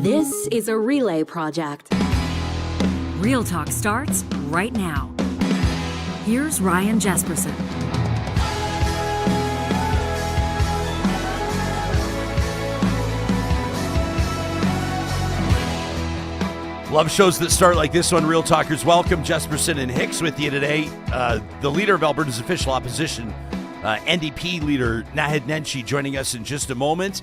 This is a relay project. Real Talk starts right now. Here's Ryan Jespersen. Love shows that start like this one. Real Talkers, welcome. Jespersen and Hicks with you today. The leader of Alberta's official opposition, NDP leader Nahed Nenshi, joining us in just a moment.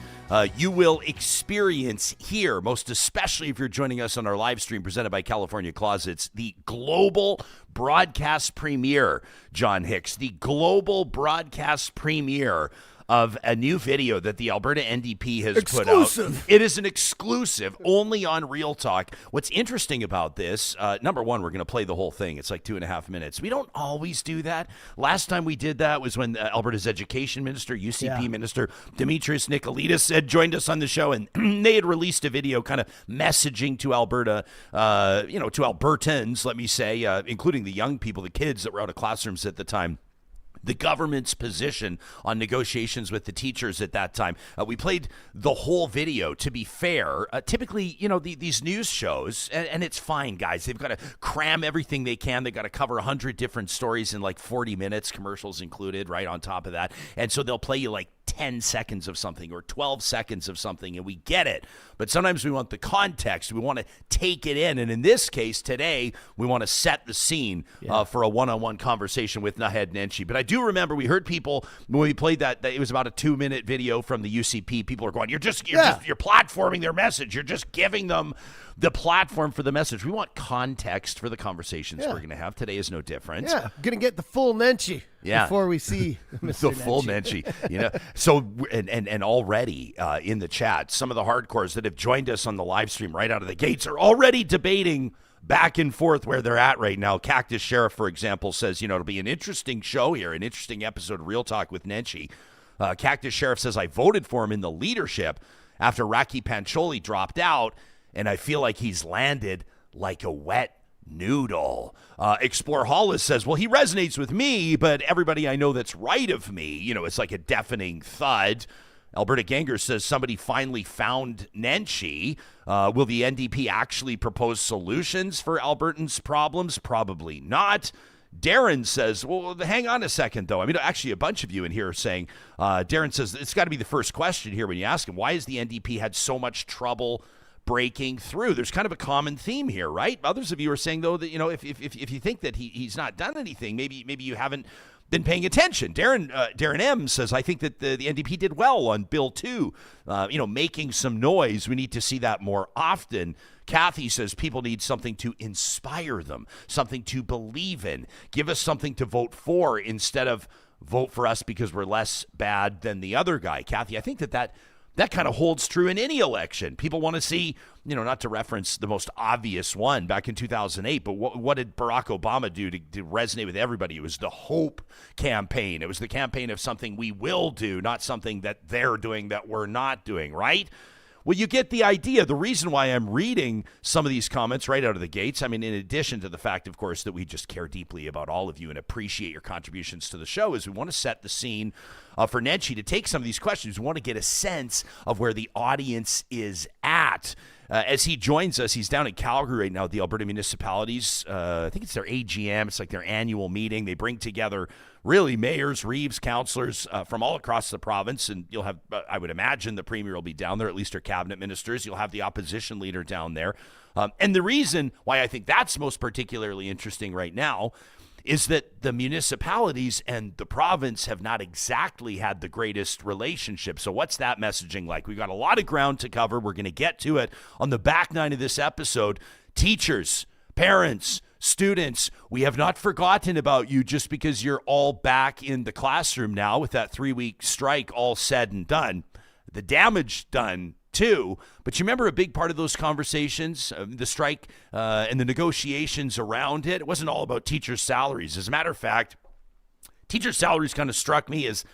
You will experience here, most especially if you're joining us on our live stream presented by California Closets, the global broadcast premiere, John Hicks, the global broadcast premiere of a new video that the Alberta NDP has put out. It is an exclusive, only on Real Talk. What's interesting about this, number one, we're going to play the whole thing. It's like 2.5 minutes. We don't always do that. Last time we did that was when Alberta's education minister, UCP minister, Demetrius Nicolaitis had joined us on the show, and they had released a video kind of messaging to Alberta, to Albertans, let me say, including the young people, the kids that were out of classrooms at the time, the government's position on negotiations with the teachers at that time. We played the whole video. To be fair, typically, these news shows, and it's fine, guys. They've got to cram everything they can. They've got to cover 100 different stories in like 40 minutes, commercials included, right on top of that. And so they'll play you like 10 seconds of something or 12 seconds of something, and we get it. But sometimes we want the context. We want to take it in. And in this case, today, we want to set the scene for a one-on-one conversation with Nahed Nenshi. But I do remember we heard people, when we played that it was about a 2-minute video from the UCP. People are going, you're platforming their message. You're just giving them the platform for the message. We want context for the conversations we're going to have. Today is no different. Yeah, going to get the full Nenshi before we see Mr. the full Nenshi. So, and already in the chat, some of the hardcores that have joined us on the live stream right out of the gates are already debating back and forth where they're at right now. Cactus Sheriff, for example, says, it'll be an interesting show here, an interesting episode of Real Talk with Nenshi. Cactus Sheriff says, I voted for him in the leadership after Raki Pancholi dropped out, and I feel like he's landed like a wet noodle. Explore Hollis says, well, he resonates with me, but everybody I know that's right of me, it's like a deafening thud. Alberta Ganger says somebody finally found Nenshi. Will the NDP actually propose solutions for Albertans' problems? Probably not. Darren says, well, hang on a second, though. I mean, actually, a bunch of you in here are saying, Darren says, it's got to be the first question here when you ask him, why has the NDP had so much trouble breaking through? There's kind of a common theme here, right? Others of you are saying, though, that, if you think that he's not done anything, maybe you haven't been paying attention. Darren M says, I think that the NDP did well on Bill 2, making some noise. We need to see that more often. Kathy says people need something to inspire them, something to believe in. Give us something to vote for instead of vote for us because we're less bad than the other guy. Kathy, I think that kind of holds true in any election. People want to see, not to reference the most obvious one back in 2008, but what did Barack Obama do to resonate with everybody? It was the hope campaign. It was the campaign of something we will do, not something that they're doing that we're not doing, right? Well, you get the idea. The reason why I'm reading some of these comments right out of the gates, I mean, in addition to the fact, of course, that we just care deeply about all of you and appreciate your contributions to the show, is we want to set the scene for Nenshi to take some of these questions. We want to get a sense of where the audience is at. As he joins us, he's down in Calgary right now at the Alberta Municipalities. I think it's their AGM. It's like their annual meeting. They bring together really mayors, reeves, councillors from all across the province. And you'll have, I would imagine the premier will be down there, at least her cabinet ministers. You'll have the opposition leader down there. And the reason why I think that's most particularly interesting right now is that the municipalities and the province have not exactly had the greatest relationship. So what's that messaging like? We've got a lot of ground to cover. We're going to get to it on the back nine of this episode. Teachers, parents, students, we have not forgotten about you just because you're all back in the classroom now with that 3-week strike all said and done. The damage done too, but you remember a big part of those conversations, the strike and the negotiations around it, it wasn't all about teachers' salaries. As a matter of fact, teachers' salaries kind of struck me as,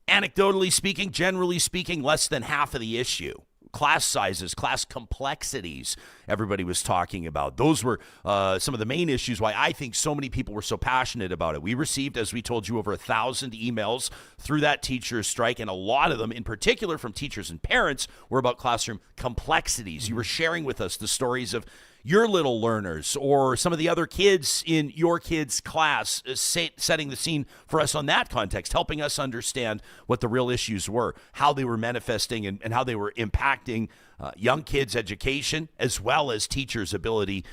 anecdotally speaking, generally speaking, less than half of the issue. class sizes, class complexities everybody was talking about. Those were some of the main issues why I think so many people were so passionate about it. We received, as we told you, over 1,000 emails through that teacher's strike, and a lot of them, in particular from teachers and parents, were about classroom complexities. You were sharing with us the stories of your little learners or some of the other kids in your kids' class, setting the scene for us on that context, helping us understand what the real issues were, how they were manifesting, and how they were impacting young kids' education as well as teachers' ability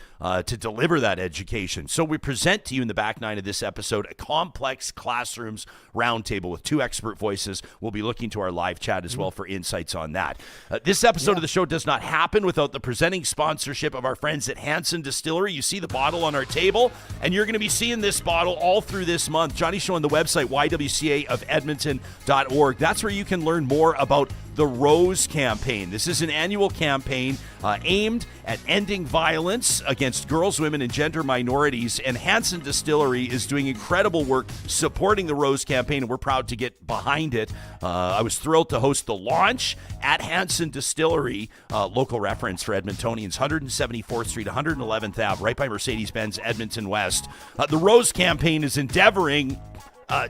to deliver that education. So we present to you in the back nine of this episode a complex classrooms roundtable with two expert voices. We'll be looking to our live chat as well for insights on that. This episode of the show does not happen without the presenting sponsorship of our friends at HANSEN Distillery. You see the bottle on our table, and you're going to be seeing this bottle all through this month. Johnny's showing the website, YWCA of Edmonton.org. That's where you can learn more about the Rose campaign. This is an annual campaign aimed at ending violence against girls, women, and gender minorities, and HANSEN Distillery is doing incredible work supporting the Rose campaign, and we're proud to get behind it. I was thrilled to host the launch at HANSEN Distillery, local reference for Edmontonians, 174th Street, 111th Ave, right by Mercedes-Benz Edmonton West. The Rose campaign is endeavoring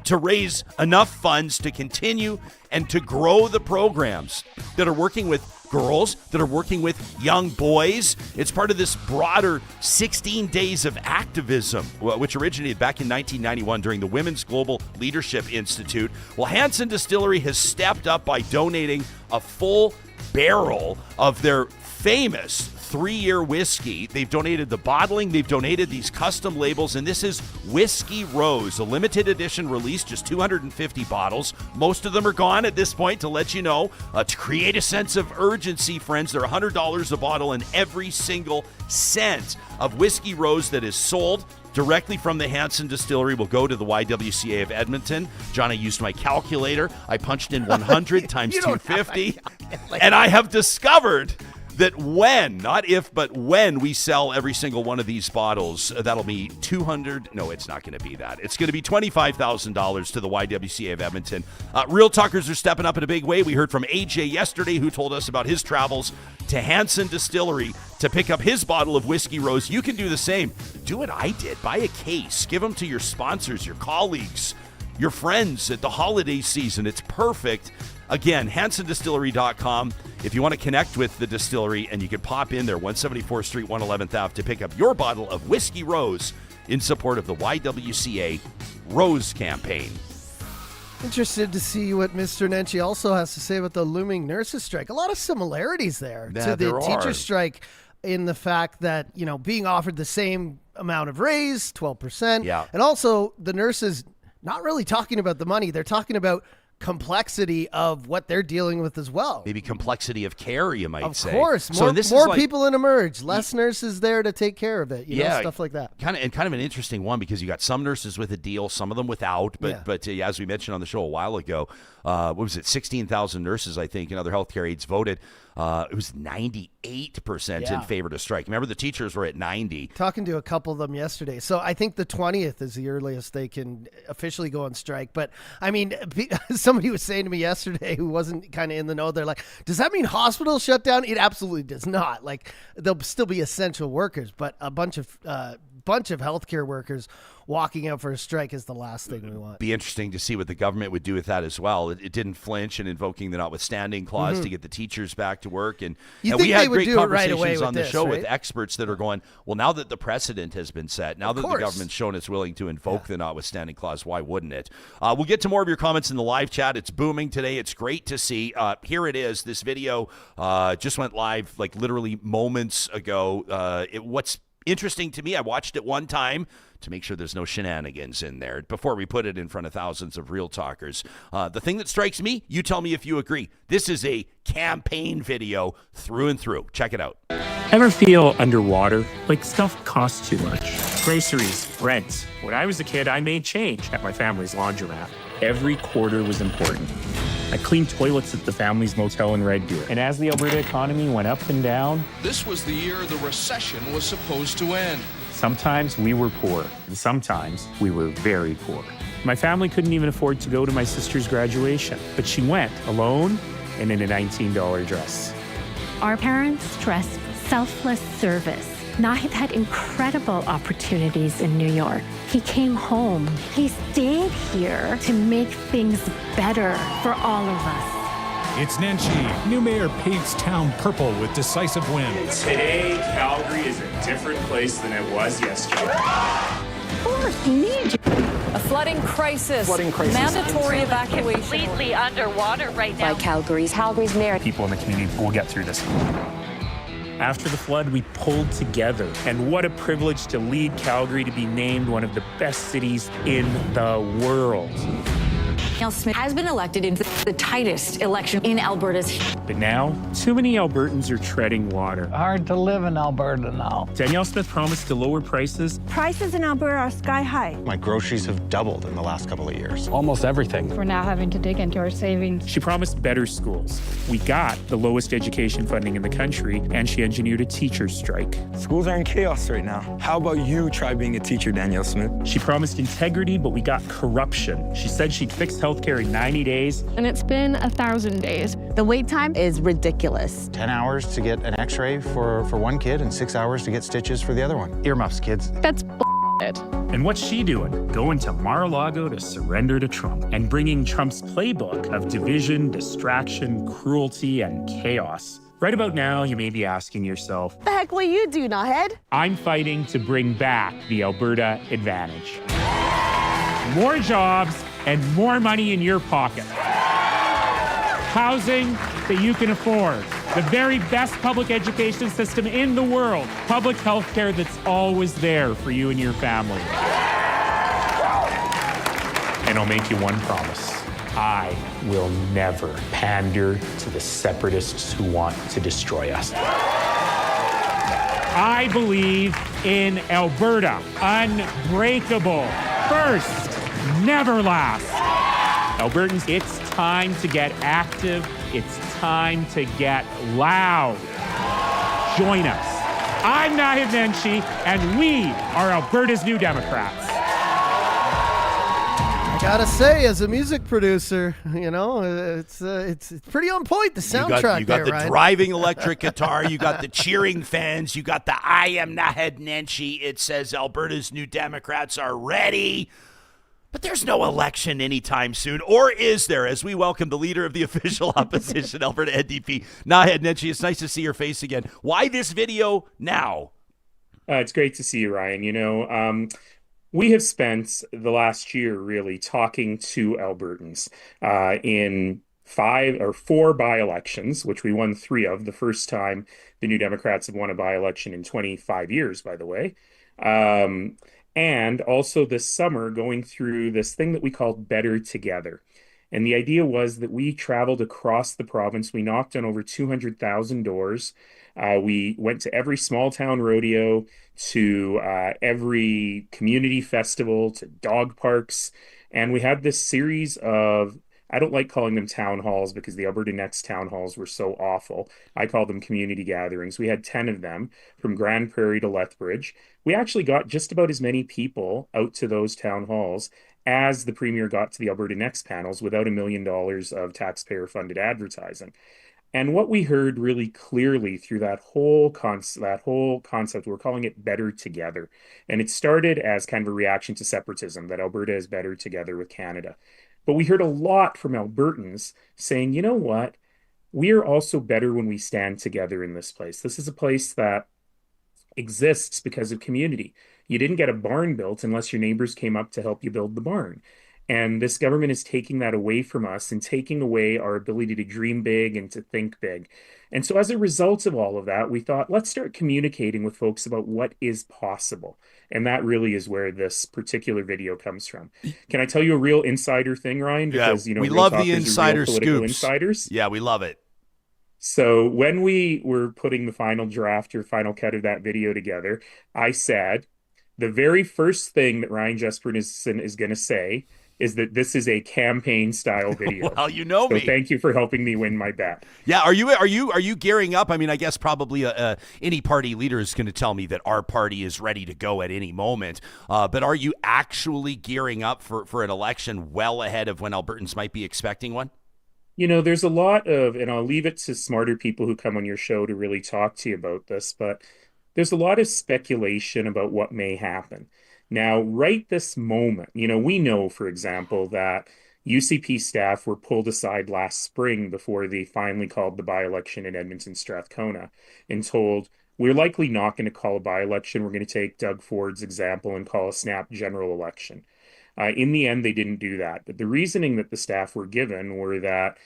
to raise enough funds to continue and to grow the programs that are working with girls, that are working with young boys. It's part of this broader 16 days of activism, which originated back in 1991 during the Women's Global Leadership Institute. Well, HANSEN Distillery has stepped up by donating a full barrel of their famous 3-year whiskey. They've donated the bottling, they've donated these custom labels, and this is Whisky Rose, a limited edition release, just 250 bottles. Most of them are gone at this point, to let you know. To create a sense of urgency, friends, they're $100 a bottle, and every single cent of Whisky Rose that is sold directly from the HANSEN Distillery will go to the YWCA of Edmonton. John, I used my calculator. I punched in 100 times 250, and I have discovered that when, not if, but when we sell every single one of these bottles, that'll be $200. No, it's not going to be that. It's going to be $25,000 to the YWCA of Edmonton. Real Talkers are stepping up in a big way. We heard from AJ yesterday, who told us about his travels to HANSEN Distillery to pick up his bottle of Whisky Rose. You can do the same. Do what I did. Buy a case. Give them to your sponsors, your colleagues, your friends at the holiday season. It's perfect. Again, hansendistillery.com. If you want to connect with the distillery, and you can pop in there, 174th Street, 111th Ave, to pick up your bottle of Whisky Rose in support of the YWCA Rose campaign. Interested to see what Mr. Nenshi also has to say about the looming nurses strike. A lot of similarities there to the teacher strike, in the fact that, you know, being offered the same amount of raise, 12%. Yeah. And also the nurses not really talking about the money. They're talking about complexity of what they're dealing with as well. Maybe complexity of care, you might say. Of course. More people in emerge, less nurses there to take care of it. You know, stuff like that. Kind of an interesting one, because you got some nurses with a deal, some of them without. But as we mentioned on the show a while ago, what was it? 16,000 nurses, I think, and other healthcare aides voted. It was 98% in favor to strike. Remember, the teachers were at 90. Talking to a couple of them yesterday. So I think the 20th is the earliest they can officially go on strike. But I mean, somebody was saying to me yesterday who wasn't kind of in the know, they're like, does that mean hospitals shut down? It absolutely does not. Like, there'll still be essential workers, but a bunch of healthcare workers walking out for a strike is the last thing we want. Be interesting to see what the government would do with that as well. It didn't flinch in invoking the notwithstanding clause to get the teachers back to work. And we had great conversations on the show with experts that are going, well, now that the precedent has been set, now that the government's shown it's willing to invoke the notwithstanding clause, why wouldn't it? We'll get to more of your comments in the live chat. It's booming today. It's great to see. Here it is. This video just went live like literally moments ago. What's interesting to me, I watched it one time to make sure there's no shenanigans in there before we put it in front of thousands of real talkers. The thing that strikes me, you tell me if you agree, this is a campaign video through and through. Check it out. Ever feel underwater? Like stuff costs too much. Groceries, rent. When I was a kid, I made change at my family's laundromat. Every quarter was important. I cleaned toilets at the family's motel in Red Deer. And as the Alberta economy went up and down, this was the year the recession was supposed to end. Sometimes we were poor, and sometimes we were very poor. My family couldn't even afford to go to my sister's graduation, but she went alone and in a $19 dress. Our parents stressed selfless service. Naheed had incredible opportunities in New York. He came home. He stayed here to make things better for all of us. It's Nenshi. New mayor paints town purple with decisive win. Today, Calgary is a different place than it was yesterday. Of course, you need a flooding crisis. Mandatory evacuation. Completely underwater right now. By Calgary's mayor. People in the community will get through this. After the flood, we pulled together. And what a privilege to lead Calgary to be named one of the best cities in the world. Danielle Smith has been elected in the tightest election in Alberta's. But now, too many Albertans are treading water. Hard to live in Alberta now. Danielle Smith promised to lower prices. Prices in Alberta are sky high. My groceries have doubled in the last couple of years. Almost everything. We're now having to dig into our savings. She promised better schools. We got the lowest education funding in the country, and she engineered a teacher's strike. Schools are in chaos right now. How about you try being a teacher, Danielle Smith? She promised integrity, but we got corruption. She said she'd fix healthcare in 90 days. And it's been 1,000 days. The wait time is ridiculous. 10 hours to get an x-ray for one kid and 6 hours to get stitches for the other one. Earmuffs, kids. That's bullshit. And what's she doing? Going to Mar-a-Lago to surrender to Trump and bringing Trump's playbook of division, distraction, cruelty, and chaos. Right about now, you may be asking yourself, What the heck will you do, Nahed? I'm fighting to bring back the Alberta advantage. More jobs and more money in your pocket. Housing that you can afford. The very best public education system in the world. Public health care that's always there for you and your family. And I'll make you one promise. I will never pander to the separatists who want to destroy us. I believe in Alberta. Unbreakable. First, never last. Albertans, it's time to get active. It's time to get loud. Join us. I'm Nahed Nenshi, and we are Alberta's New Democrats. I gotta say, as a music producer, you know, it's pretty on point. The soundtrack you got the Ryan. driving electric guitar. You got the cheering fans. You got the I am Nahed Nenshi. It says Alberta's New Democrats are ready. But there's no election anytime soon, or is there? As we welcome the leader of the official opposition, Alberta NDP, Nahed Nenshi. It's nice to see your face again. Why this video now? It's great to see you, Ryan. You know, we have spent the last year really talking to Albertans in 5 or 4 by-elections, which we won 3 of. The first time the New Democrats have won a by-election in 25 years, by the way. And also this summer going through this thing that we called Better Together. And the idea was that we traveled across the province. We knocked on over 200,000 doors. We went to every small town rodeo, to every community festival, to dog parks. And we had this series of, I don't like calling them town halls because the Alberta Next town halls were so awful. I call them community gatherings. We had 10 of them from Grand Prairie to Lethbridge. We actually got just about as many people out to those town halls as the Premier got to the Alberta Next panels without $1 million of taxpayer-funded advertising. And what we heard really clearly through that whole concept, we're calling it Better Together. And it started as kind of a reaction to separatism, that Alberta is better together with Canada. But we heard a lot from Albertans saying, you know what, we are also better when we stand together in this place. This is a place that exists because of community. You didn't get a barn built unless your neighbors came up to help you build the barn. And this government is taking that away from us and taking away our ability to dream big and to think big. And so as a result of all of that, we thought, let's start communicating with folks about what is possible. And that really is where this particular video comes from. Can I tell you a real insider thing, Ryan? Because, you know, we Real love the Talkers are insider real political scoops. Insiders. Yeah, we love it. So when we were putting the final draft or final cut of that video together, I said, the very first thing that Ryan Jespersen is going to say is that this is a campaign style video. Well, you know me. So thank you for helping me win my bet. Yeah, are you gearing up? I mean, I guess probably any party leader is going to tell me that our party is ready to go at any moment. But are you actually gearing up for an election well ahead of when Albertans might be expecting one? There's a lot of, and I'll leave it to smarter people who come on your show to really talk to you about this, but there's a lot of speculation about what may happen. Now, right this moment, we know, for example, that UCP staff were pulled aside last spring before they finally called the by-election in Edmonton Strathcona and told, we're likely not going to call a by-election. We're going to take Doug Ford's example and call a snap general election. In the end, they didn't do that. But the reasoning that the staff were given were that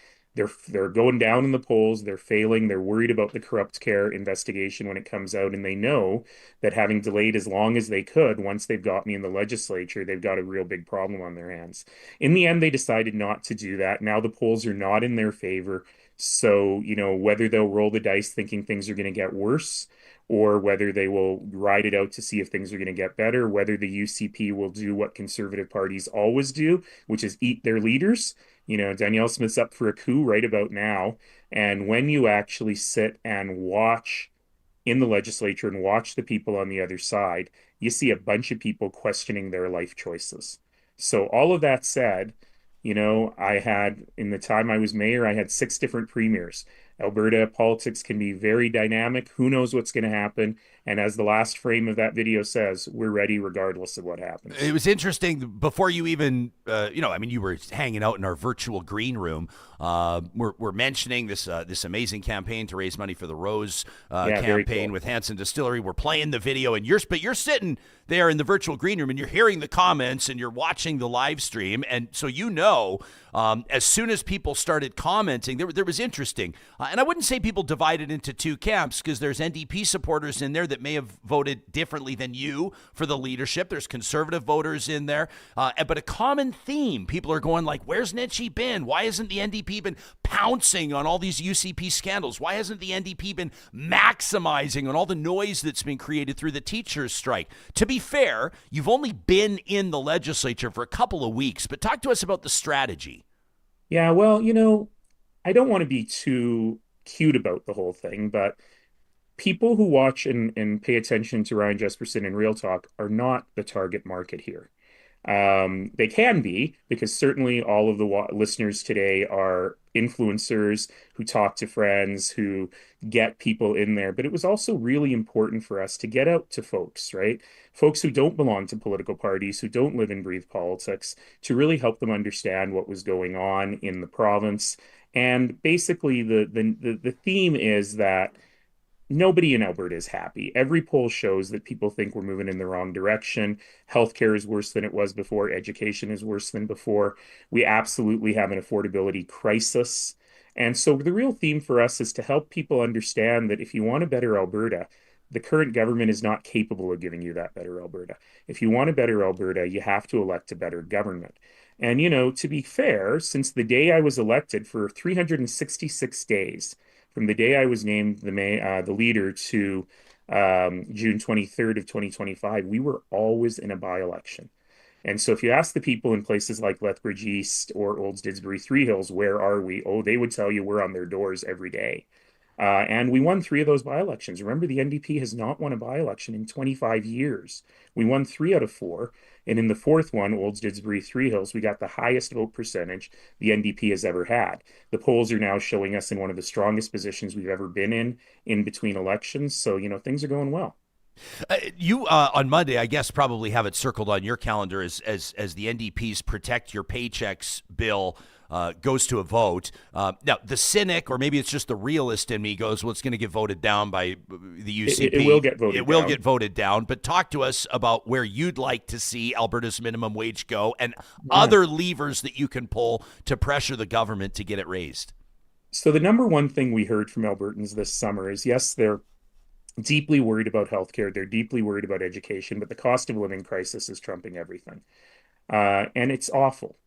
they're going down in the polls, they're failing, they're worried about the corrupt care investigation when it comes out, and they know that having delayed as long as they could, once they've got me in the legislature, they've got a real big problem on their hands. In the end, they decided not to do that. Now the polls are not in their favor. So, whether they'll roll the dice thinking things are going to get worse, or whether they will ride it out to see if things are going to get better, whether the UCP will do what conservative parties always do, which is eat their leaders. Danielle Smith's up for a coup right about now. And when you actually sit and watch in the legislature and watch the people on the other side, you see a bunch of people questioning their life choices. So all of that said, I had, in the time I was mayor, I had 6 different premiers. Alberta politics can be very dynamic. Who knows what's going to happen? And as the last frame of that video says, we're ready regardless of what happens. It was interesting before you even, you were hanging out in our virtual green room. We're mentioning this amazing campaign to raise money for the Rose campaign with HANSEN Distillery. We're playing the video, and you're sitting there in the virtual green room, and you're hearing the comments, and you're watching the live stream, and so as soon as people started commenting, there was interesting, and I wouldn't say people divided into 2 camps, because there's NDP supporters in there that may have voted differently than you for the leadership. There's conservative voters in there, but a common theme, people are going like, where's Nenshi been? Why hasn't the NDP been pouncing on all these UCP scandals? Why hasn't the NDP been maximizing on all the noise that's been created through the teachers' strike? To be fair, you've only been in the legislature for a couple of weeks, but talk to us about the strategy. Yeah, well, I don't want to be too cute about the whole thing, but people who watch and pay attention to Ryan Jespersen in Real Talk are not the target market here. They can be, because certainly all of the listeners today are influencers who talk to friends, who get people in there. But it was also really important for us to get out to folks, right? Folks who don't belong to political parties, who don't live and breathe politics, to really help them understand what was going on in the province. And basically the theme is that nobody in Alberta is happy. Every poll shows that people think we're moving in the wrong direction. Healthcare is worse than it was before. Education is worse than before. We absolutely have an affordability crisis. And so the real theme for us is to help people understand that if you want a better Alberta, the current government is not capable of giving you that better Alberta. If you want a better Alberta, you have to elect a better government. And, to be fair, since the day I was elected, for 366 days, from the day I was named the leader to June 23rd of 2025, we were always in a by-election. And so if you ask the people in places like Lethbridge East or Olds Didsbury Three Hills, where are we? Oh, they would tell you we're on their doors every day. And we won 3 of those by-elections. Remember, the NDP has not won a by-election in 25 years. We won 3 out of 4. And in the 4th one, Olds Didsbury Three Hills, we got the highest vote percentage the NDP has ever had. The polls are now showing us in one of the strongest positions we've ever been in between elections. So, things are going well. You on Monday, I guess, probably have it circled on your calendar as the NDP's Protect Your Paychecks bill goes to a vote. Now, the cynic, or maybe it's just the realist in me, goes, well, it's going to get voted down by the UCP. It will get voted down. It will get voted down. But talk to us about where you'd like to see Alberta's minimum wage go and other levers that you can pull to pressure the government to get it raised. So the number one thing we heard from Albertans this summer is, yes, they're deeply worried about healthcare. They're deeply worried about education, but the cost of living crisis is trumping everything. And it's awful.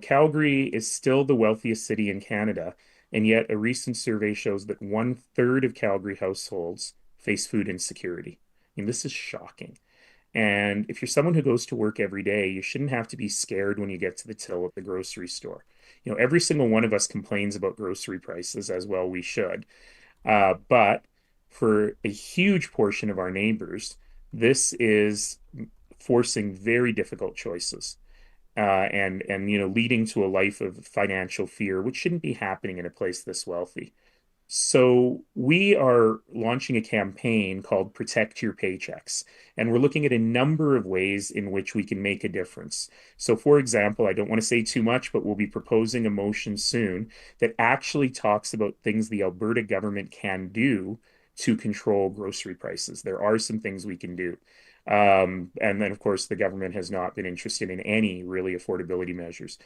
Calgary is still the wealthiest city in Canada, and yet a recent survey shows that 1/3 of Calgary households face food insecurity. This is shocking. And if you're someone who goes to work every day, you shouldn't have to be scared when you get to the till at the grocery store. Every single one of us complains about grocery prices, as well we should. But for a huge portion of our neighbors, this is forcing very difficult choices. and leading to a life of financial fear, which shouldn't be happening in a place this wealthy. So we are launching a campaign called Protect Your Paychecks, and we're looking at a number of ways in which we can make a difference. So for example, I don't want to say too much, but we'll be proposing a motion soon that actually talks about things the Alberta government can do to control grocery prices. There are some things we can do. And then, of course, the government has not been interested in any really affordability measures.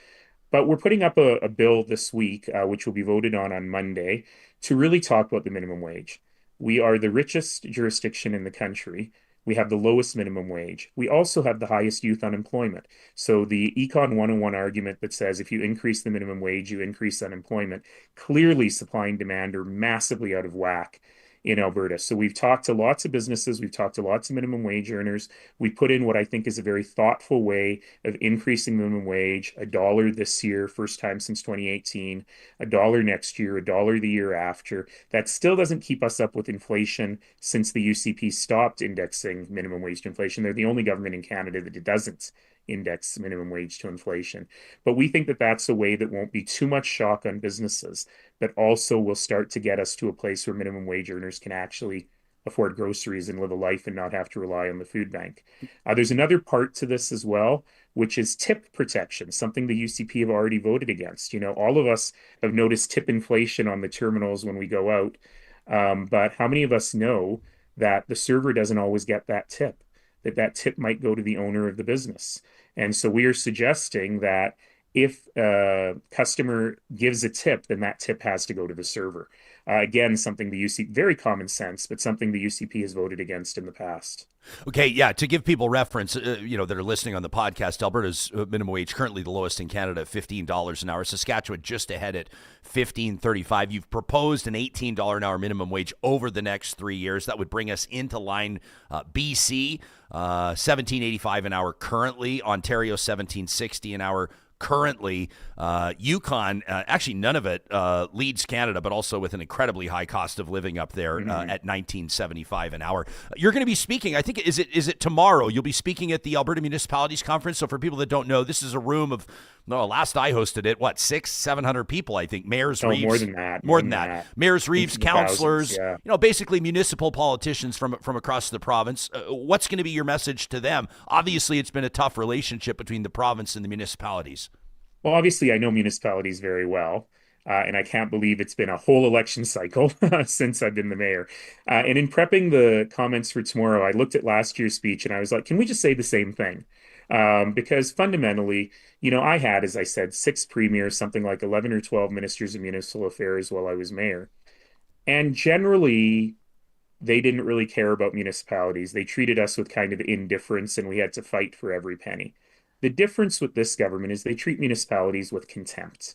But we're putting up a bill this week, which will be voted on Monday, to really talk about the minimum wage. We are the richest jurisdiction in the country. We have the lowest minimum wage. We also have the highest youth unemployment. So the Econ 101 argument that says if you increase the minimum wage, you increase unemployment, clearly supply and demand are massively out of whack in Alberta. So we've talked to lots of businesses, we've talked to lots of minimum wage earners. We put in what I think is a very thoughtful way of increasing minimum wage, $1 this year, first time since 2018, $1 next year, $1 the year after. That still doesn't keep us up with inflation since the UCP stopped indexing minimum wage to inflation. They're the only government in Canada that doesn't index minimum wage to inflation. But we think that that's a way that won't be too much shock on businesses, but also will start to get us to a place where minimum wage earners can actually afford groceries and live a life and not have to rely on the food bank. There's another part to this as well, which is tip protection, something the UCP have already voted against. All of us have noticed tip inflation on the terminals when we go out, but how many of us know that the server doesn't always get that tip, that tip might go to the owner of the business? And so we are suggesting that if a customer gives a tip, then that tip has to go to the server. Again, something the UCP, very common sense, but something the UCP has voted against in the past. Okay, yeah, to give people reference, that are listening on the podcast, Alberta's minimum wage currently the lowest in Canada at $15 an hour. Saskatchewan just ahead at $15.35. You've proposed an $18 an hour minimum wage over the next 3 years. That would bring us into line BC, $17.85 an hour currently. Ontario, $17.60 an hour currently. Yukon, actually none of it leads Canada, but also with an incredibly high cost of living up there at $19.75 an hour. You're going to be speaking, I think, is it tomorrow? You'll be speaking at the Alberta Municipalities Conference. So for people that don't know, this is a room of, last I hosted it, 600-700 people, I think. Mayors, Reeves. More than that. Mayors, Reeves, councillors, basically municipal politicians from across the province. What's going to be your message to them? Obviously, it's been a tough relationship between the province and the municipalities. Well, obviously, I know municipalities very well, and I can't believe it's been a whole election cycle since I've been the mayor. And in prepping the comments for tomorrow, I looked at last year's speech and I was like, can we just say the same thing? Because fundamentally, I had, as I said, 6 premiers, something like 11 or 12 ministers of municipal affairs while I was mayor. And generally, they didn't really care about municipalities. They treated us with kind of indifference, and we had to fight for every penny. The difference with this government is they treat municipalities with contempt.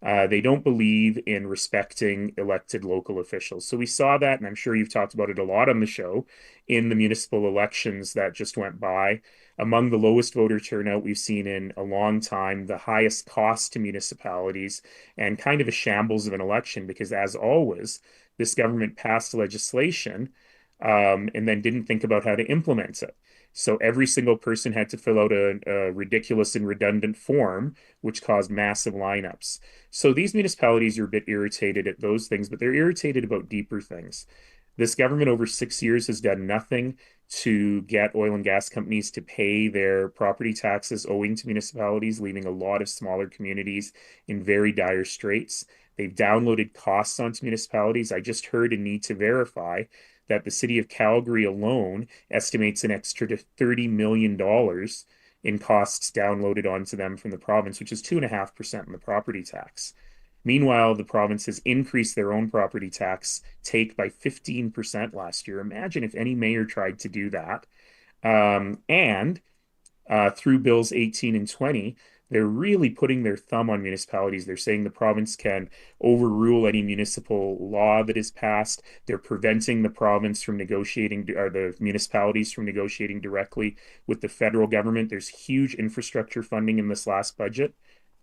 They don't believe in respecting elected local officials. So we saw that, and I'm sure you've talked about it a lot on the show, in the municipal elections that just went by. Among the lowest voter turnout we've seen in a long time, the highest cost to municipalities, and kind of a shambles of an election because, as always, this government passed legislation and then didn't think about how to implement it. So every single person had to fill out a ridiculous and redundant form, which caused massive lineups. So these municipalities are a bit irritated at those things, but they're irritated about deeper things. This government over 6 years has done nothing to get oil and gas companies to pay their property taxes owing to municipalities, leaving a lot of smaller communities in very dire straits. They've downloaded costs onto municipalities. I just heard a need to verify that the city of Calgary alone estimates an extra $30 million in costs downloaded onto them from the province, which is 2.5% in the property tax. Meanwhile, the province has increased their own property tax take by 15% last year. Imagine if any mayor tried to do that. Through Bills 18 and 20, they're really putting their thumb on municipalities. They're saying the province can overrule any municipal law that is passed. They're preventing the province from negotiating, or the municipalities from negotiating directly with the federal government. There's huge infrastructure funding in this last budget,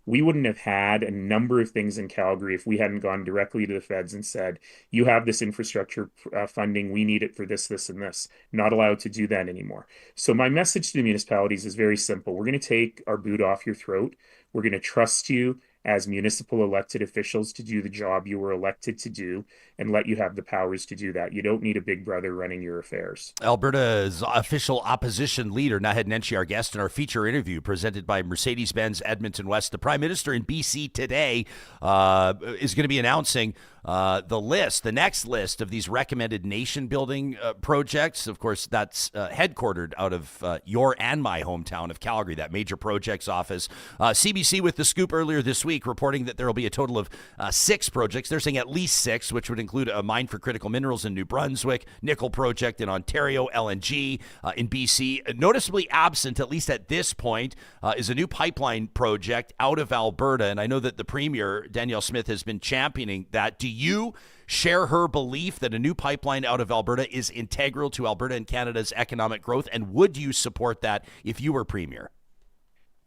we wouldn't have had a number of things in Calgary if we hadn't gone directly to the feds and said, you have this infrastructure funding, we need it for this, this, and this. Not allowed to do that anymore. So my message to the municipalities is very simple. We're going to take our boot off your throat. We're going to trust you as municipal elected officials to do the job you were elected to do and let you have the powers to do that. You don't need a big brother running your affairs. Alberta's official opposition leader, Nahed Nenshi, our guest in our feature interview presented by Mercedes-Benz Edmonton West. The Prime Minister in BC today is going to be announcing the next list of these recommended nation-building projects. Of course, that's headquartered out of your and my hometown of Calgary, that major projects office. CBC with the scoop earlier this week reporting that there will be a total of 6 projects. They're saying at least 6, which would include a mine for critical minerals in New Brunswick, nickel project in Ontario, LNG in BC. Noticeably absent, at least at this point, is a new pipeline project out of Alberta. And I know that the Premier, Danielle Smith, has been championing that. Do you share her belief that a new pipeline out of Alberta is integral to Alberta and Canada's economic growth? And would you support that if you were Premier?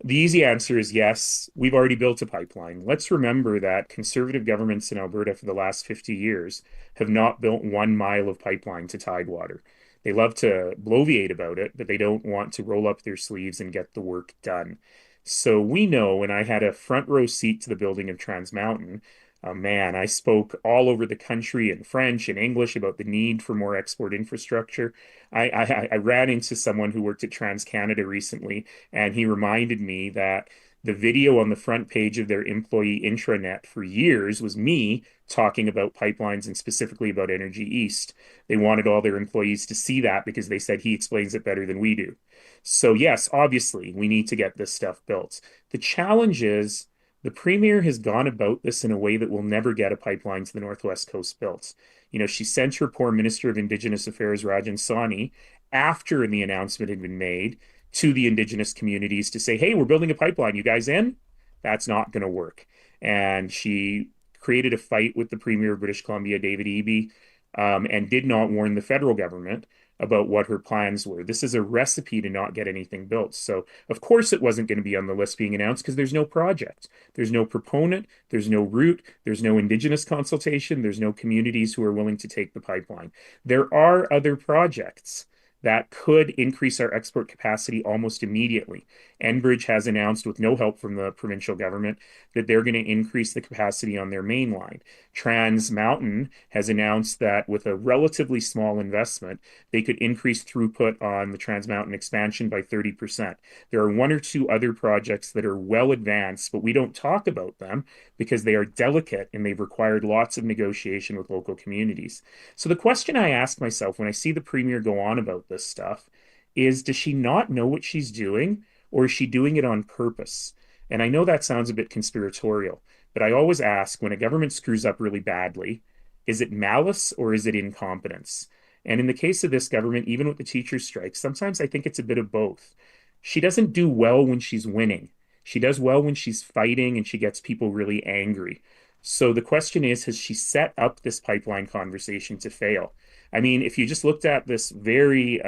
The easy answer is yes. We've already built a pipeline. Let's remember that Conservative governments in Alberta for the last 50 years have not built 1 mile of pipeline to Tidewater. They love to bloviate about it, but they don't want to roll up their sleeves and get the work done. So we know, and I had a front row seat to the building of Trans Mountain. Man, I spoke all over the country in French and English about the need for more export infrastructure. I ran into someone who worked at TransCanada recently, and he reminded me that the video on the front page of their employee intranet for years was me talking about pipelines and specifically about Energy East. They wanted all their employees to see that because they said he explains it better than we do. So yes, obviously, we need to get this stuff built. The challenge is the Premier has gone about this in a way that will never get a pipeline to the Northwest Coast built. You know, she sent her poor Minister of Indigenous Affairs, Rajan Sawhney, after the announcement had been made to the Indigenous communities to say, hey, we're building a pipeline, you guys in? That's not going to work. And she created a fight with the Premier of British Columbia, David Eby, and did not warn the federal government about what her plans were. This is a recipe to not get anything built. So, of course, it wasn't going to be on the list being announced because there's no project. There's no proponent. There's no route. There's no Indigenous consultation. There's no communities who are willing to take the pipeline. There are other projects that could increase our export capacity almost immediately. Enbridge has announced, with no help from the provincial government, that they're going to increase the capacity on their main line. Trans Mountain has announced that with a relatively small investment, they could increase throughput on the Trans Mountain expansion by 30%. There are 1 or 2 other projects that are well advanced, but we don't talk about them because they are delicate and they've required lots of negotiation with local communities. So the question I ask myself when I see the Premier go on about this stuff is, does she not know what she's doing, or is she doing it on purpose? And I know that sounds a bit conspiratorial, but I always ask, when a government screws up really badly, is it malice or is it incompetence? And in the case of this government, even with the teachers' strike, sometimes I think it's a bit of both. She doesn't do well when she's winning. She does well when she's fighting and she gets people really angry. So the question is, has she set up this pipeline conversation to fail? I mean, if you just looked at this very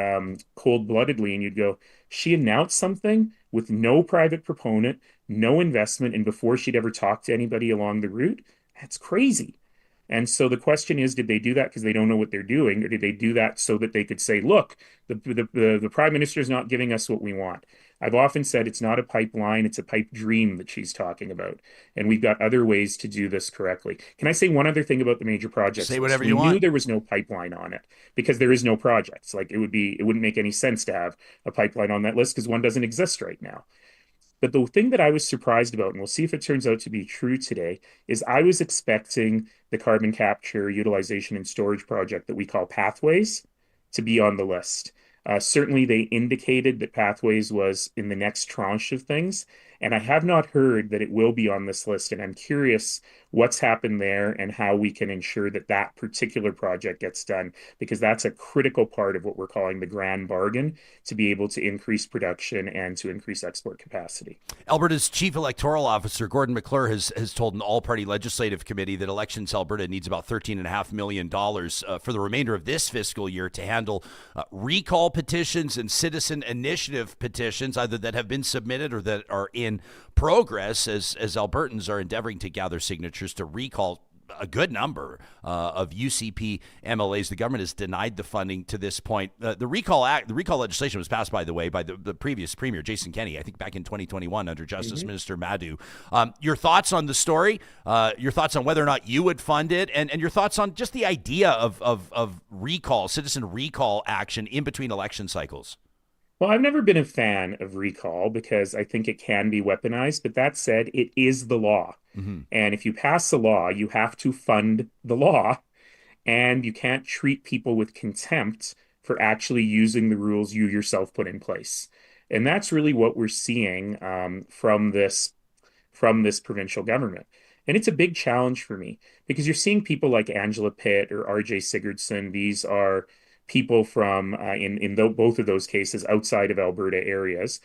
cold-bloodedly and you'd go, she announced something with no private proponent, no investment, and before she'd ever talked to anybody along the route, that's crazy. And so the question is, did they do that because they don't know what they're doing, or did they do that so that they could say, look, the Prime Minister is not giving us what we want? I've often said it's not a pipeline, it's a pipe dream that she's talking about. And we've got other ways to do this correctly. Can I say one other thing about the major projects? Say whatever you want. We knew there was no pipeline on it because there is no projects. Like it wouldn't make any sense to have a pipeline on that list because one doesn't exist right now. But the thing that I was surprised about, and we'll see if it turns out to be true today, is I was expecting the carbon capture, utilization, and storage project that we call Pathways to be on the list. Certainly, they indicated that Pathways was in the next tranche of things, and I have not heard that it will be on this list, and I'm curious what's happened there and how we can ensure that that particular project gets done, because that's a critical part of what we're calling the grand bargain to be able to increase production and to increase export capacity. Alberta's Chief Electoral Officer, Gordon McClure, has told an all-party legislative committee that Elections Alberta needs about $13.5 million for the remainder of this fiscal year to handle recall petitions and citizen initiative petitions, either that have been submitted or that are in making progress as Albertans are endeavoring to gather signatures to recall a good number of UCP MLAs. The government has denied the funding to this point. The recall legislation was passed, by the way, by the previous premier, Jason Kenney, I think back in 2021 under Justice Minister Madhu. Your thoughts on the story, your thoughts on whether or not you would fund it, and your thoughts on just the idea of recall, citizen recall action in between election cycles. Well, I've never been a fan of recall because I think it can be weaponized. But that said, it is the law. And if you pass the law, you have to fund the law. And you can't treat people with contempt for actually using the rules you yourself put in place. And that's really what we're seeing from this provincial government. And it's a big challenge for me because you're seeing people like Angela Pitt or RJ Sigurdsson. These are people from, both of those cases, outside of Alberta areas.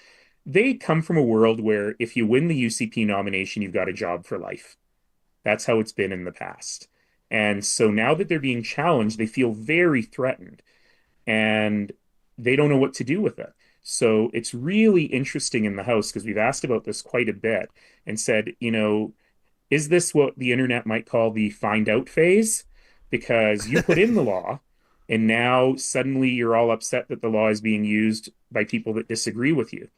They come from a world where if you win the UCP nomination, you've got a job for life. That's how it's been in the past. And so now that they're being challenged, they feel very threatened and they don't know what to do with it. So it's really interesting in the House because we've asked about this quite a bit and said, is this what the internet might call the find out phase? Because you put in the law, and now suddenly you're all upset that the law is being used by people that disagree with you.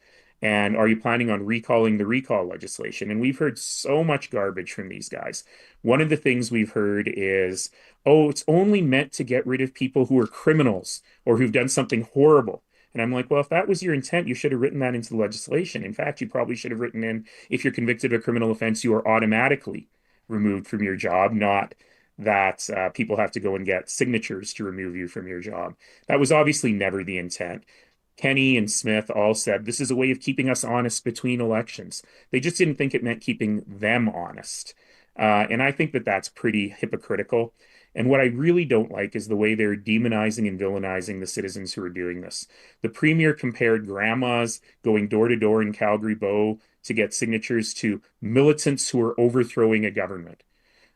And are you planning on recalling the recall legislation? And we've heard so much garbage from these guys. One of the things we've heard is, it's only meant to get rid of people who are criminals or who've done something horrible. And I'm like, well, if that was your intent, you should have written that into the legislation. In fact, you probably should have written in, if you're convicted of a criminal offense, you are automatically removed from your job, not that people have to go and get signatures to remove you from your job. That was obviously never the intent. Kenney and Smith all said this is a way of keeping us honest between elections. They just didn't think it meant keeping them honest. And I think that that's pretty hypocritical. And what I really don't like is the way they're demonizing and villainizing the citizens who are doing this. The premier compared grandmas going door to door in Calgary Bow to get signatures to militants who are overthrowing a government.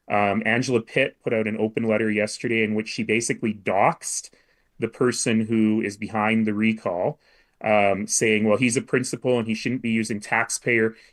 Angela Pitt put out an open letter yesterday in which she basically doxed the person who is behind the recall, saying, well, he's a principal and he shouldn't be using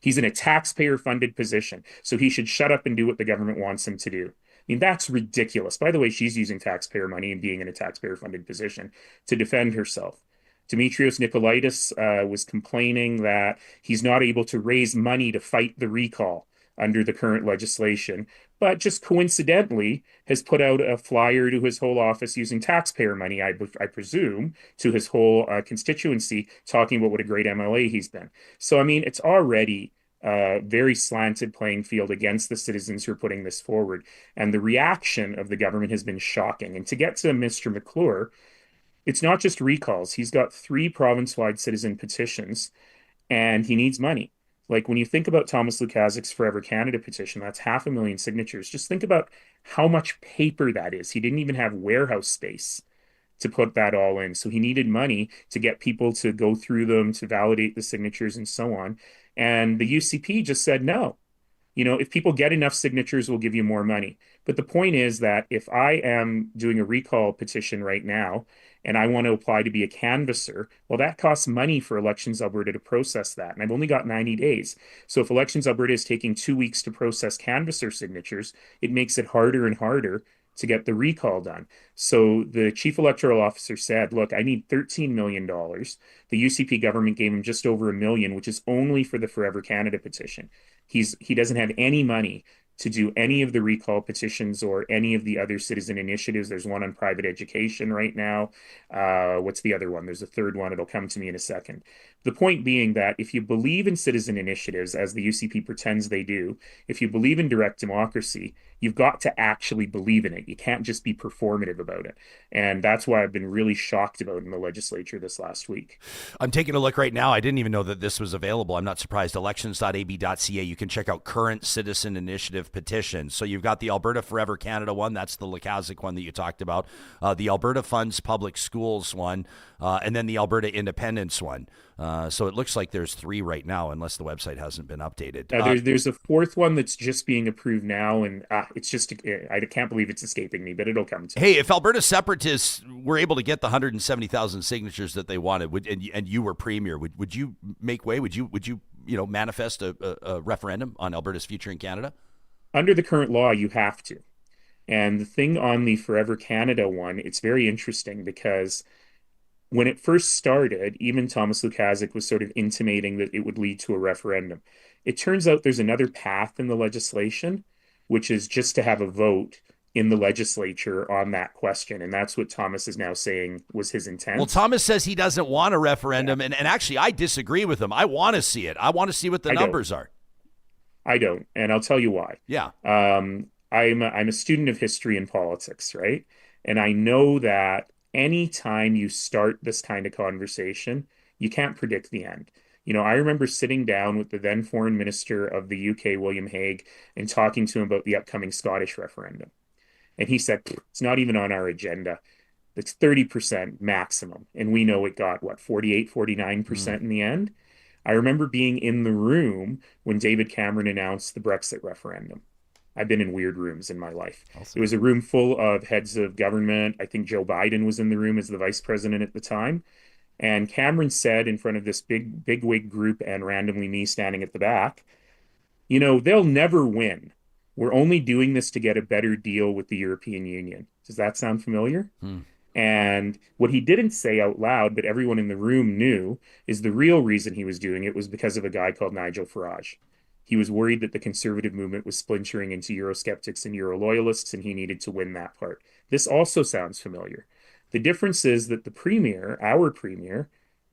he's in a taxpayer-funded position, so he should shut up and do what the government wants him to do. I mean, that's ridiculous. By the way, she's using taxpayer money and being in a taxpayer-funded position to defend herself. Demetrios Nicolaitis was complaining that he's not able to raise money to fight the recall under the current legislation, but just coincidentally has put out a flyer to his whole office using taxpayer money, I presume, to his whole constituency, talking about what a great MLA he's been. So, I mean, it's already a very slanted playing field against the citizens who are putting this forward. And the reaction of the government has been shocking. And to get to Mr. McClure, it's not just recalls. He's got 3 province-wide citizen petitions, and he needs money. Like when you think about Thomas Lukaszik's Forever Canada petition, that's 500,000 signatures. Just think about how much paper that is. He didn't even have warehouse space to put that all in. So he needed money to get people to go through them, to validate the signatures and so on. And the UCP just said, no, if people get enough signatures, we'll give you more money. But the point is that if I am doing a recall petition right now and I want to apply to be a canvasser, well, that costs money for Elections Alberta to process that. And I've only got 90 days. So if Elections Alberta is taking 2 weeks to process canvasser signatures, it makes it harder and harder to get the recall done. So the chief electoral officer said, look, I need $13 million. The UCP government gave him just over $1 million, which is only for the Forever Canada petition. He doesn't have any money to do any of the recall petitions or any of the other citizen initiatives. There's one on private education right now. What's the other one? There's a third one. It'll come to me in a second. The point being that if you believe in citizen initiatives, as the UCP pretends they do, if you believe in direct democracy, you've got to actually believe in it. You can't just be performative about it. And that's why I've been really shocked about in the legislature this last week. I'm taking a look right now. I didn't even know that this was available. I'm not surprised. Elections.ab.ca. You can check out current citizen initiative petitions. So you've got the Alberta Forever Canada one. That's the Lukaszik one that you talked about. The Alberta Funds Public Schools one. And then the Alberta Independence one. So it looks like there's 3 right now, unless the website hasn't been updated. There's a 4th one that's just being approved now, and it's just, I can't believe it's escaping me, but it'll come to me. Hey, if Alberta separatists were able to get the 170,000 signatures that they wanted, and you were premier, would you make way? Would you manifest a referendum on Alberta's future in Canada? Under the current law, you have to. And the thing on the Forever Canada one, it's very interesting because when it first started, even Thomas Lukaszuk was sort of intimating that it would lead to a referendum. It turns out there's another path in the legislation, which is just to have a vote in the legislature on that question. And that's what Thomas is now saying was his intent. Well, Thomas says he doesn't want a referendum. Yeah. And actually, I disagree with him. I want to see it. I want to see what the numbers are. I don't. And I'll tell you why. Yeah. I'm a student of history and politics, right? And I know that anytime you start this kind of conversation, you can't predict the end. I remember sitting down with the then Foreign Minister of the UK, William Hague, and talking to him about the upcoming Scottish referendum. And he said, it's not even on our agenda. It's 30% maximum. And we know it got, 48, 49% in the end. I remember being in the room when David Cameron announced the Brexit referendum. I've been in weird rooms in my life. Awesome. It was a room full of heads of government. I think Joe Biden was in the room as the vice president at the time. And Cameron said in front of this big wig group and randomly me standing at the back, they'll never win. We're only doing this to get a better deal with the European Union. Does that sound familiar? And what he didn't say out loud, but everyone in the room knew, is the real reason he was doing it was because of a guy called Nigel Farage. He was worried that the conservative movement was splintering into Eurosceptics and Euro-loyalists, and he needed to win that part. This also sounds familiar. The difference is that the premier, our premier,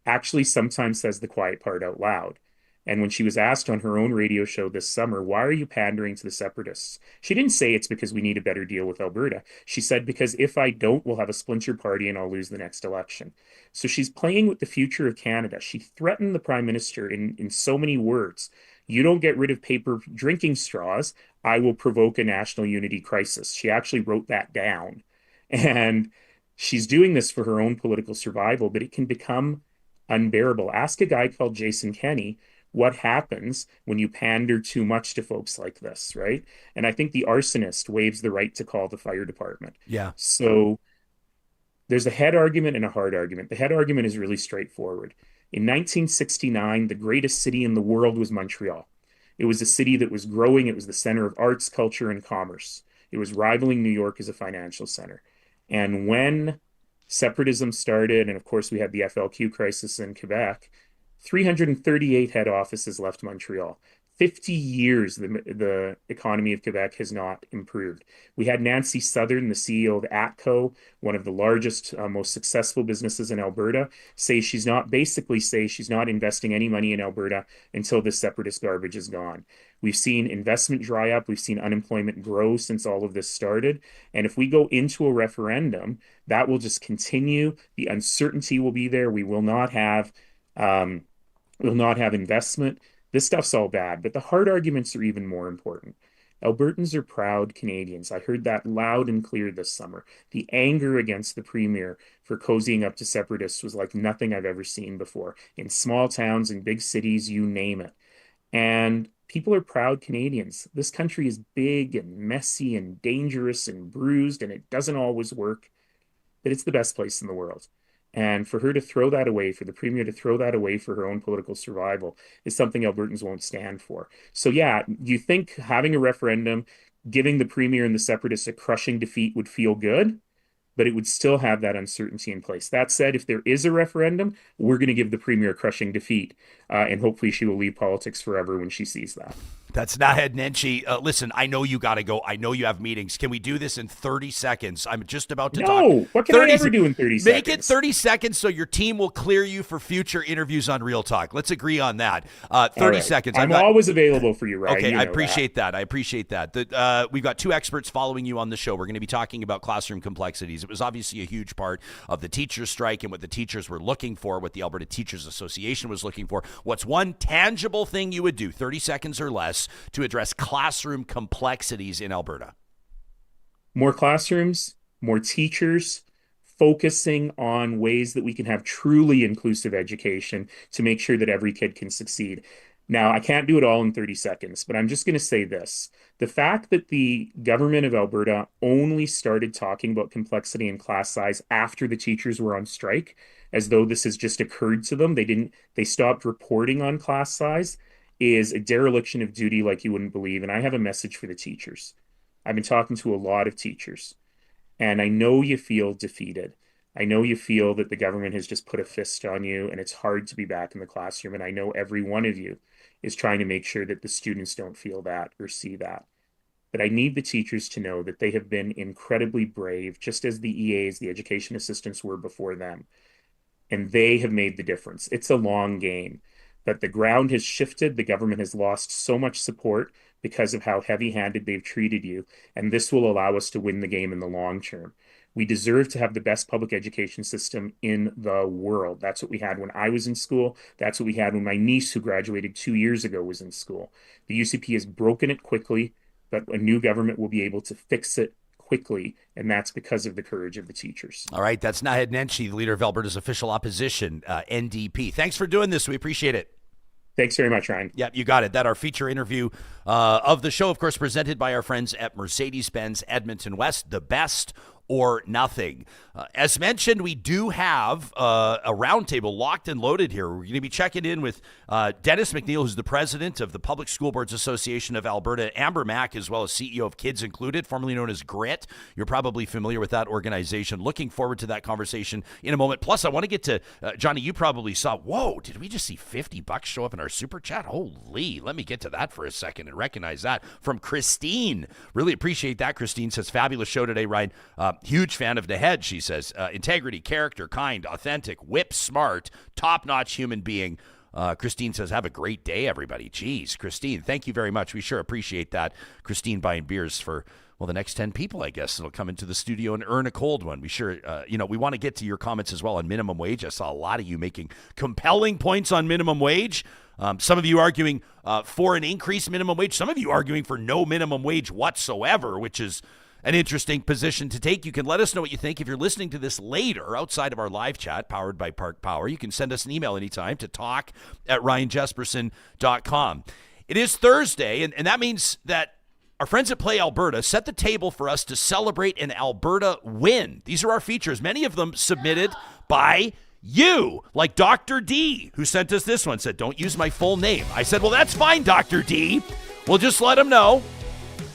actually sometimes says the quiet part out loud. And when she was asked on her own radio show this summer, why are you pandering to the separatists? She didn't say it's because we need a better deal with Alberta. She said, because if I don't, we'll have a splinter party and I'll lose the next election. So she's playing with the future of Canada. She threatened the Prime Minister in so many words. You don't get rid of paper drinking straws, I will provoke a national unity crisis. She actually wrote that down. And she's doing this for her own political survival, but it can become unbearable. Ask a guy called Jason Kenney what happens when you pander too much to folks like this, right? And I think the arsonist waives the right to call the fire department. Yeah. So there's a head argument and a hard argument. The head argument is really straightforward. In 1969, the greatest city in the world was Montreal. It was a city that was growing. It was the center of arts, culture, and commerce. It was rivaling New York as a financial center. And when separatism started, and of course we had the FLQ crisis in Quebec, 338 head offices left Montreal. 50 years, the economy of Quebec has not improved. We had Nancy Southern, the CEO of ATCO, one of the largest, most successful businesses in Alberta, say she's not investing any money in Alberta until this separatist garbage is gone. We've seen investment dry up. We've seen unemployment grow since all of this started. And if we go into a referendum, that will just continue. The uncertainty will be there. We will not have investment. This stuff's all bad, but the hard arguments are even more important. Albertans are proud Canadians. I heard that loud and clear this summer. The anger against the premier for cozying up to separatists was like nothing I've ever seen before. In small towns, in big cities, you name it. And people are proud Canadians. This country is big and messy and dangerous and bruised, and it doesn't always work, but it's the best place in the world. And for her to throw that away, for the premier to throw that away for her own political survival is something Albertans won't stand for. So yeah, you think having a referendum, giving the premier and the separatists a crushing defeat would feel good, but it would still have that uncertainty in place. That said, if there is a referendum, we're going to give the premier a crushing defeat, and hopefully she will leave politics forever when she sees that. That's Nahed Nenshi. Listen, I know you got to go. I know you have meetings. Can we do this in 30 seconds? I'm just about to talk. No, what can I ever do in 30 seconds? Make it 30 seconds so your team will clear you for future interviews on Real Talk. Let's agree on that. 30 seconds. I'm always available for you, Ryan. Okay, I appreciate that. I appreciate that. We've got two experts following you on the show. We're going to be talking about classroom complexities. It was obviously a huge part of the teachers' strike and what the teachers were looking for, what the Alberta Teachers Association was looking for. What's one tangible thing you would do, 30 seconds or less, to address classroom complexities in Alberta? More classrooms, more teachers, focusing on ways that we can have truly inclusive education to make sure that every kid can succeed. Now, I can't do it all in 30 seconds, but I'm just going to say this. The fact that the government of Alberta only started talking about complexity and class size after the teachers were on strike, as though this has just occurred to them. They stopped reporting on class size. is a dereliction of duty like you wouldn't believe. And I have a message for the teachers. I've been talking to a lot of teachers, and I know you feel defeated. I know you feel that the government has just put a fist on you and it's hard to be back in the classroom. And I know every one of you is trying to make sure that the students don't feel that or see that. But I need the teachers to know that they have been incredibly brave, just as the EAs, the education assistants, were before them. And they have made the difference. It's a long game, but the ground has shifted. The government has lost so much support because of how heavy-handed they've treated you. And this will allow us to win the game in the long term. We deserve to have the best public education system in the world. That's what we had when I was in school. That's what we had when my niece, who graduated 2 years ago, was in school. The UCP has broken it quickly, but a new government will be able to fix it quickly, and that's because of the courage of the teachers. All right, that's Nahed Nenshi, the leader of Alberta's official opposition, NDP. Thanks for doing this. We appreciate it. Thanks very much, Ryan. Yeah, you got it. That our feature interview of the show, of course, presented by our friends at Mercedes-Benz Edmonton West, the best or nothing. As mentioned, we do have a roundtable locked and loaded here. We're going to be checking in with Dennis McNeil, who's the president of the Public School Boards Association of Alberta, Amber Mack, as well as CEO of Kids Included, formerly known as GRIT. You're probably familiar with that organization. Looking forward to that conversation in a moment. Plus, I want to get to, Johnny, you probably saw, whoa, did we just see $50 show up in our super chat? Holy, let me get to that for a second and recognize that from Christine. Really appreciate that. Christine says, fabulous show today, Ryan. Huge fan of Nahed, she says. Integrity, character, kind, authentic, whip smart, top-notch human being. Christine says, have a great day, everybody. Jeez, Christine, thank you very much. We sure appreciate that. Christine buying beers for, well, the next 10 people, I guess, that'll come into the studio and earn a cold one. We sure, we want to get to your comments as well on minimum wage. I saw a lot of you making compelling points on minimum wage. Some of you arguing for an increased minimum wage. Some of you arguing for no minimum wage whatsoever, which is an interesting position to take. You can let us know what you think. If you're listening to this later outside of our live chat powered by Park Power, you can send us an email anytime to talk@ryanjespersen.com. It is Thursday, and that means that our friends at Play Alberta set the table for us to celebrate an Alberta win. These are our features, many of them submitted by you, like Dr. D, who sent us this one, said, don't use my full name. I said, well, that's fine, Dr. D. We'll just let him know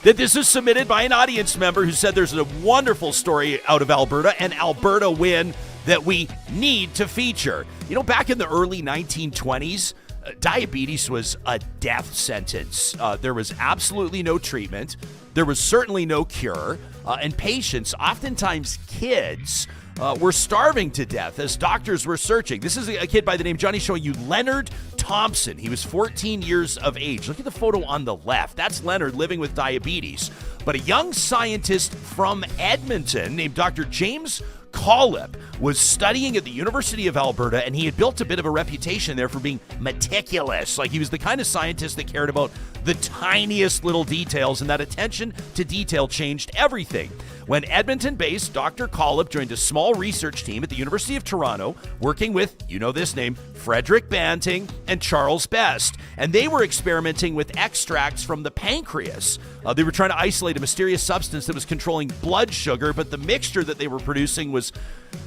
that this is submitted by an audience member who said there's a wonderful story out of Alberta, an Alberta win that we need to feature. You know, back in the early 1920s, diabetes was a death sentence. There was absolutely no treatment. There was certainly no cure. And patients, oftentimes kids, were starving to death as doctors were searching. This is a kid by the name, Johnny showing you Leonard Thompson. He was 14 years of age. Look at the photo on the left. That's Leonard living with diabetes. But a young scientist from Edmonton named Dr. James Collip was studying at the University of Alberta, and he had built a bit of a reputation there for being meticulous. Like, he was the kind of scientist that cared about the tiniest little details, and that attention to detail changed everything. When Edmonton-based Dr. Collip joined a small research team at the University of Toronto, working with, you know this name, Frederick Banting and Charles Best, and they were experimenting with extracts from the pancreas. They were trying to isolate a mysterious substance that was controlling blood sugar, but the mixture that they were producing was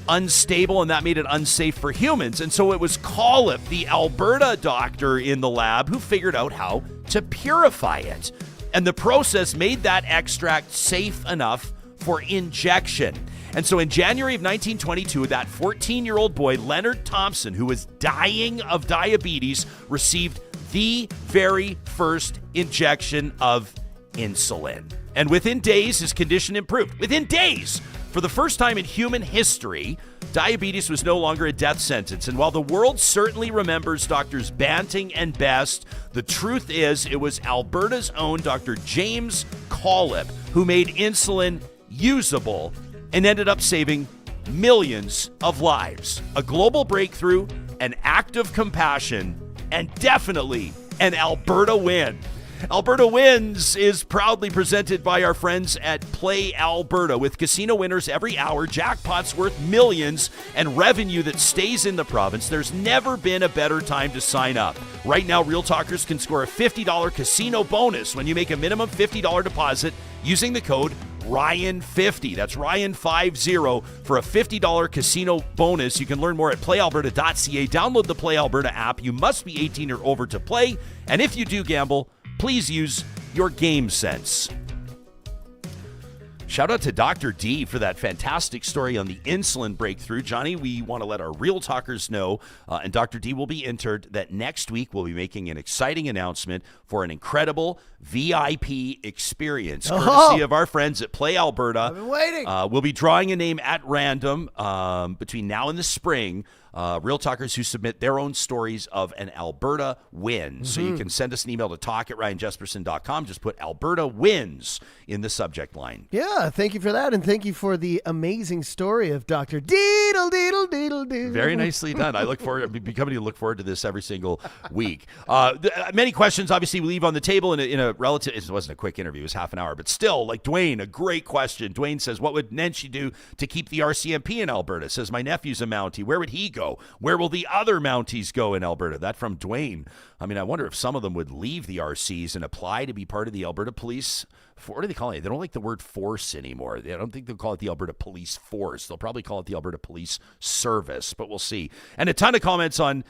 unstable, and that made it unsafe for humans. And so it was Collip, the Alberta doctor in the lab, who figured out how to purify it. And the process made that extract safe enough for injection. And so in January of 1922, that 14-year-old boy, Leonard Thompson, who was dying of diabetes, received the very first injection of insulin. And within days, his condition improved. Within days! For the first time in human history, diabetes was no longer a death sentence. And while the world certainly remembers Doctors Banting and Best, the truth is it was Alberta's own Dr. James Collip who made insulin usable and ended up saving millions of lives. A global breakthrough, an act of compassion, and definitely an Alberta win. Alberta Wins is proudly presented by our friends at Play Alberta. With casino winners every hour, jackpots worth millions, and revenue that stays in the province, there's never been a better time to sign up. Right now, Real Talkers can score a $50 casino bonus when you make a minimum $50 deposit using the code Ryan50. That's Ryan50 for a $50 casino bonus. You can learn more at playalberta.ca. Download the Play Alberta app. You must be 18 or over to play. And if you do gamble, please use your game sense. Shout out to Dr. D for that fantastic story on the insulin breakthrough. Johnny, we want to let our Real Talkers know, and Dr. D will be entered, that next week we'll be making an exciting announcement for an incredible VIP experience, courtesy of our friends at Play Alberta. I've been waiting. We'll be drawing a name at random between now and the spring. Real Talkers who submit their own stories of an Alberta win. So you can send us an email to talk@ryanjespersen.com. Just put Alberta wins in the subject line. Yeah, thank you for that. And thank you for the amazing story of Dr. Deedle, Deedle, Deedle, Deedle. Very nicely done. I look forward to look forward to this every single week. Many questions, obviously, we leave on the table in a relative, it wasn't a quick interview, it was half an hour, but still, like Dwayne, a great question. Dwayne says, what would Nenshi do to keep the RCMP in Alberta? Says, my nephew's a Mountie. Where would he go? Where will the other Mounties go in Alberta? That from Dwayne. I mean, I wonder if some of them would leave the RCs and apply to be part of the Alberta Police. What do they call it? They don't like the word force anymore. I don't think they'll call it the Alberta Police Force. They'll probably call it the Alberta Police Service, but we'll see. And a ton of comments on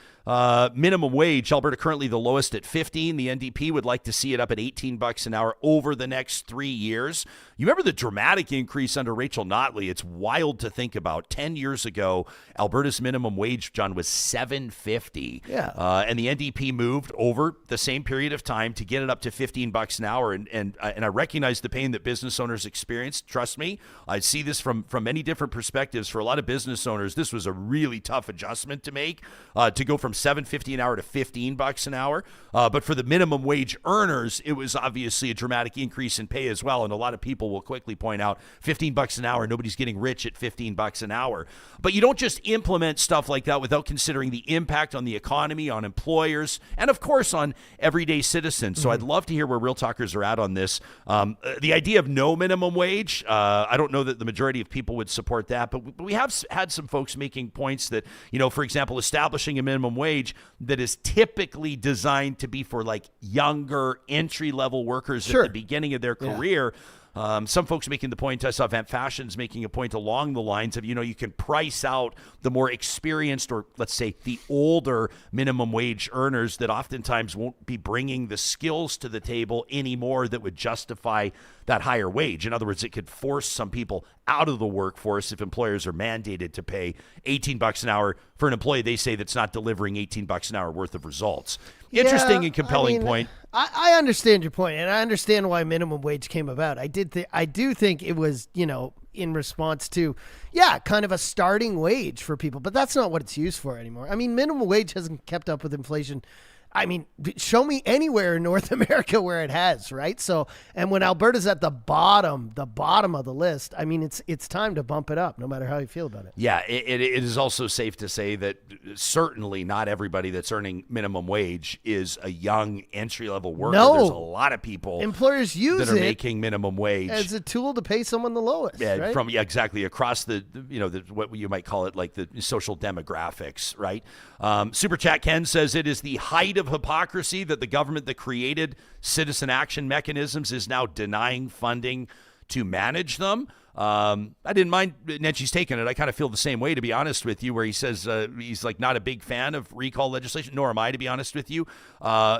minimum wage. Alberta currently the lowest at 15. The NDP would like to see it up at $18 an hour over the next 3 years. You remember the dramatic increase under Rachel Notley? It's wild to think about. 10 years ago, Alberta's minimum wage, John, was $7.50. Yeah. And the NDP moved over the same period of time to get it up to $15 an hour. And I recognize the pain that business owners experience. Trust me, I see this from many different perspectives. For a lot of business owners, this was a really tough adjustment to make, to go from $7.50 an hour to $15 an hour. But for the minimum wage earners, it was obviously a dramatic increase in pay as well. And a lot of people will quickly point out $15 an hour. Nobody's getting rich at $15 an hour. But you don't just implement stuff like that without considering the impact on the economy, on employers, and of course on everyday citizens. So I'd love to hear where Real Talkers are at on this. The idea of no minimum wage, I don't know that the majority of people would support that, but we have had some folks making points that, for example, establishing a minimum wage that is typically designed to be for like younger entry-level workers at the beginning of their career. Some folks making the point, I saw Vamp Fashions making a point along the lines of, you can price out the more experienced, or let's say the older minimum wage earners that oftentimes won't be bringing the skills to the table anymore that would justify that higher wage. In other words, it could force some people out of the workforce if employers are mandated to pay $18 an hour for an employee they say that's not delivering $18 an hour worth of results. Interesting and compelling point. I understand your point, and I understand why minimum wage came about. I do think it was, in response to, kind of a starting wage for people, but that's not what it's used for anymore. I mean, minimum wage hasn't kept up with inflation. I mean, show me anywhere in North America where it has, right? So, and when Alberta's at the bottom of the list, I mean, it's time to bump it up, no matter how you feel about it. Yeah, it is also safe to say that certainly not everybody that's earning minimum wage is a young entry-level worker. No. There's a lot of people employers use that are making minimum wage as a tool to pay someone the lowest. Yeah, right? Exactly across the what you might call it, like the social demographics, right? Super Chat Ken says it is the height of hypocrisy that the government that created citizen action mechanisms is now denying funding to manage them. I didn't mind Nenshi's taking it. I kind of feel the same way, to be honest with you, where he says he's like not a big fan of recall legislation, nor am I, to be honest with you.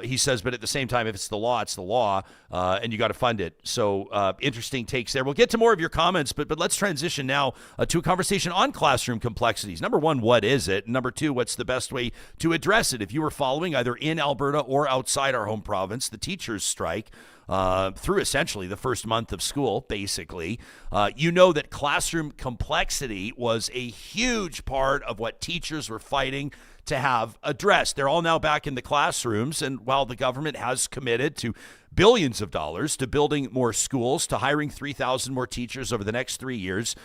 He says, but at the same time, if it's the law, it's the law, and you got to fund it. So interesting takes there. We'll get to more of your comments, but let's transition now to a conversation on classroom complexities. Number one, what is it? Number two, what's the best way to address it? If you were following either in Alberta or outside our home province, the teachers' strike, through essentially the first month of school, basically, you know that classroom complexity was a huge part of what teachers were fighting to have addressed. They're all now back in the classrooms, and while the government has committed to billions of dollars to building more schools, to hiring 3,000 more teachers over the next 3 years,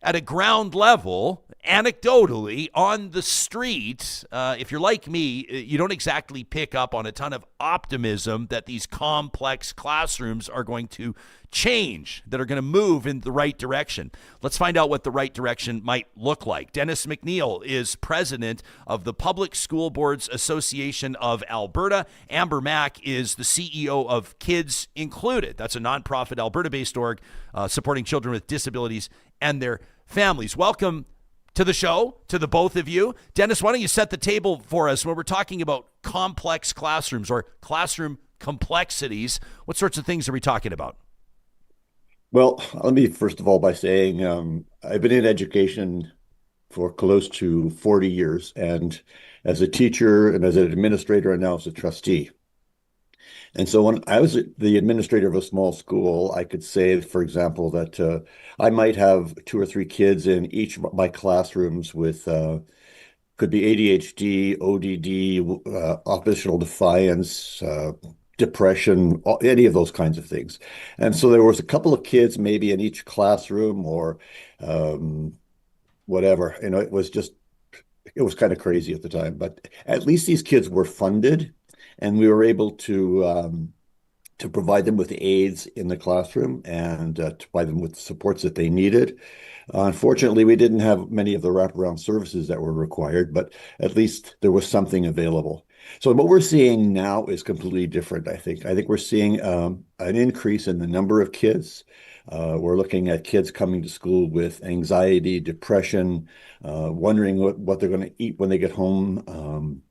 at a ground level, anecdotally, on the street, if you're like me, you don't exactly pick up on a ton of optimism that these complex classrooms are going to change, that are going to move in the right direction. Let's find out what the right direction might look like. Dennis McNeil is president of the Public School Boards Association of Alberta. Amber Mack is the CEO of Kids Included. That's a nonprofit Alberta-based org supporting children with disabilities and their families. Welcome to the show, to the both of you. Dennis, why don't you set the table for us when we're talking about complex classrooms or classroom complexities? What sorts of things are we talking about? Well, let me first of all by saying I've been in education for close to 40 years, and as a teacher and as an administrator and now as a trustee. And so when I was the administrator of a small school, I could say, for example, that I might have 2 or 3 kids in each of my classrooms with could be ADHD, ODD, oppositional defiance, depression, any of those kinds of things. And so there was a couple of kids maybe in each classroom or whatever. It was kind of crazy at the time, but at least these kids were funded and we were able to provide them with aids in the classroom and to provide them with the supports that they needed. Unfortunately, we didn't have many of the wraparound services that were required, but at least there was something available. So what we're seeing now is completely different, I think. I think we're seeing an increase in the number of kids. We're looking at kids coming to school with anxiety, depression, wondering what they're going to eat when they get home.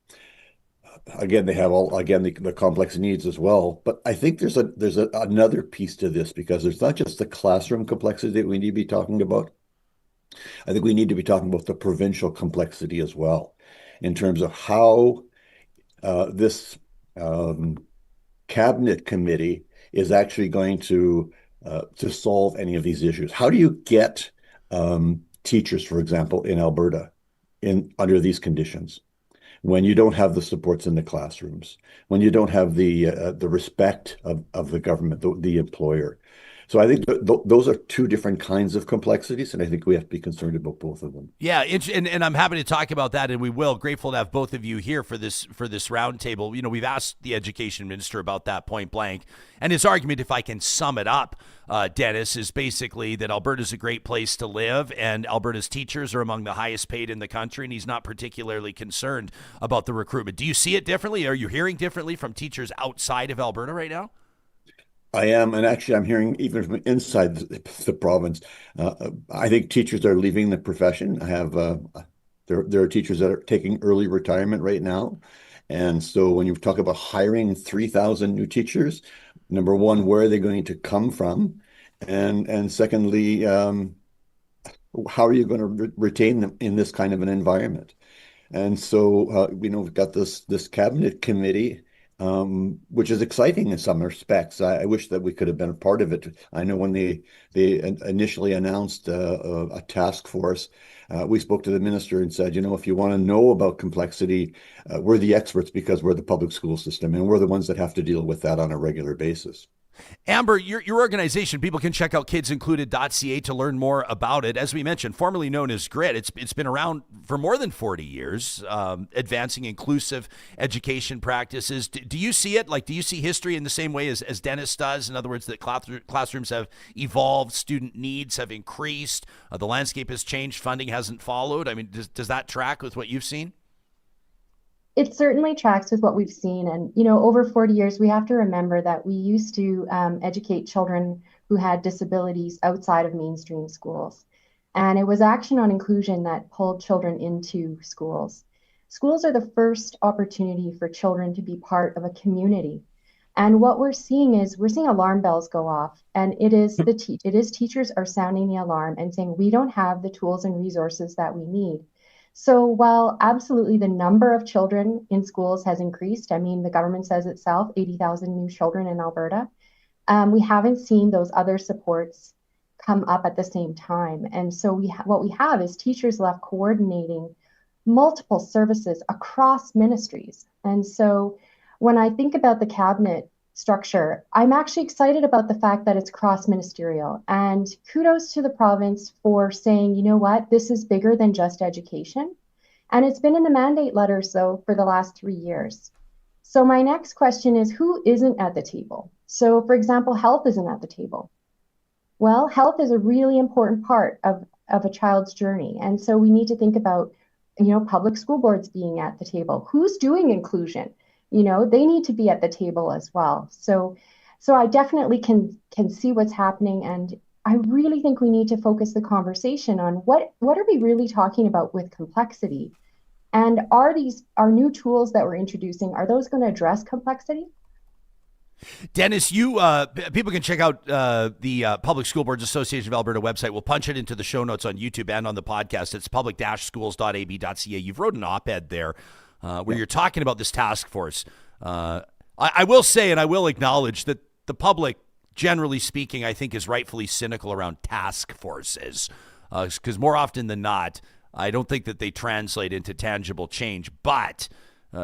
Again, they have the complex needs as well. But I think there's another piece to this, because there's not just the classroom complexity that we need to be talking about. I think we need to be talking about the provincial complexity as well, in terms of how this cabinet committee is actually going to solve any of these issues. How do you get teachers, for example, in Alberta, under these conditions, when you don't have the supports in the classrooms, when you don't have the respect of the government, the employer? So I think those are 2 different kinds of complexities, and I think we have to be concerned about both of them. Yeah, and I'm happy to talk about that, and we will. Grateful to have both of you here for this roundtable. We've asked the education minister about that point blank, and his argument, if I can sum it up, Dennis, is basically that Alberta's a great place to live, and Alberta's teachers are among the highest paid in the country, and he's not particularly concerned about the recruitment. Do you see it differently? Are you hearing differently from teachers outside of Alberta right now? I am, and actually I'm hearing even from inside the province. I think teachers are leaving the profession. I have there are teachers that are taking early retirement right now. And so when you talk about hiring 3,000 new teachers, number one, where are they going to come from? And secondly, how are you going to retain them in this kind of an environment? And so, we've got this cabinet committee, which is exciting in some respects. I wish that we could have been a part of it. I know when they initially announced a task force, we spoke to the minister and said, if you want to know about complexity, we're the experts, because we're the public school system and we're the ones that have to deal with that on a regular basis. Amber, your organization, people can check out kidsincluded.ca to learn more about it. As we mentioned, formerly known as GRIT, it's been around for more than 40 years, advancing inclusive education practices. Do you see it? Do you see history in the same way as Dennis does? In other words, that classrooms have evolved, student needs have increased, the landscape has changed, funding hasn't followed. I mean, does that track with what you've seen? It certainly tracks with what we've seen. And, over 40 years, we have to remember that we used to educate children who had disabilities outside of mainstream schools. And it was Action on Inclusion that pulled children into schools. Schools are the first opportunity for children to be part of a community. And what we're seeing alarm bells go off. And it is teachers are sounding the alarm and saying, we don't have the tools and resources that we need. So while absolutely the number of children in schools has increased, the government says itself, 80,000 new children in Alberta, we haven't seen those other supports come up at the same time. And so what we have is teachers left coordinating multiple services across ministries. And so when I think about the cabinet structure, I'm actually excited about the fact that it's cross-ministerial. And kudos to the province for saying, you know what, this is bigger than just education. And it's been in the mandate letters, though, for the last 3 years. So my next question is, who isn't at the table? So, for example, health isn't at the table. Well, health is a really important part of a child's journey. And so we need to think about, public school boards being at the table. Who's doing inclusion? They need to be at the table as well. So I definitely can see what's happening. And I really think we need to focus the conversation on what are we really talking about with complexity? And are our new tools that we're introducing, are those going to address complexity? Dennis, people can check out the Public School Boards Association of Alberta website. We'll punch it into the show notes on YouTube and on the podcast. It's public-schools.ab.ca. You've wrote an op-ed there where you're talking about this task force. I will say, and I will acknowledge that the public, generally speaking, I think is rightfully cynical around task forces because more often than not, I don't think that they translate into tangible change. But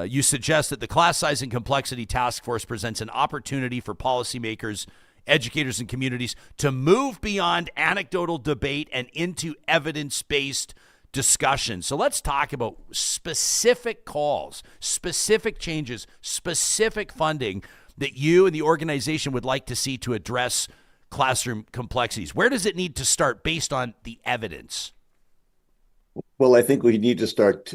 you suggest that the Class Size and Complexity Task Force presents an opportunity for policymakers, educators, and communities to move beyond anecdotal debate and into evidence-based discussion. So let's talk about specific calls, specific changes, specific funding that you and the organization would like to see to address classroom complexities. Where does it need to start based on the evidence? Well, I think we need to start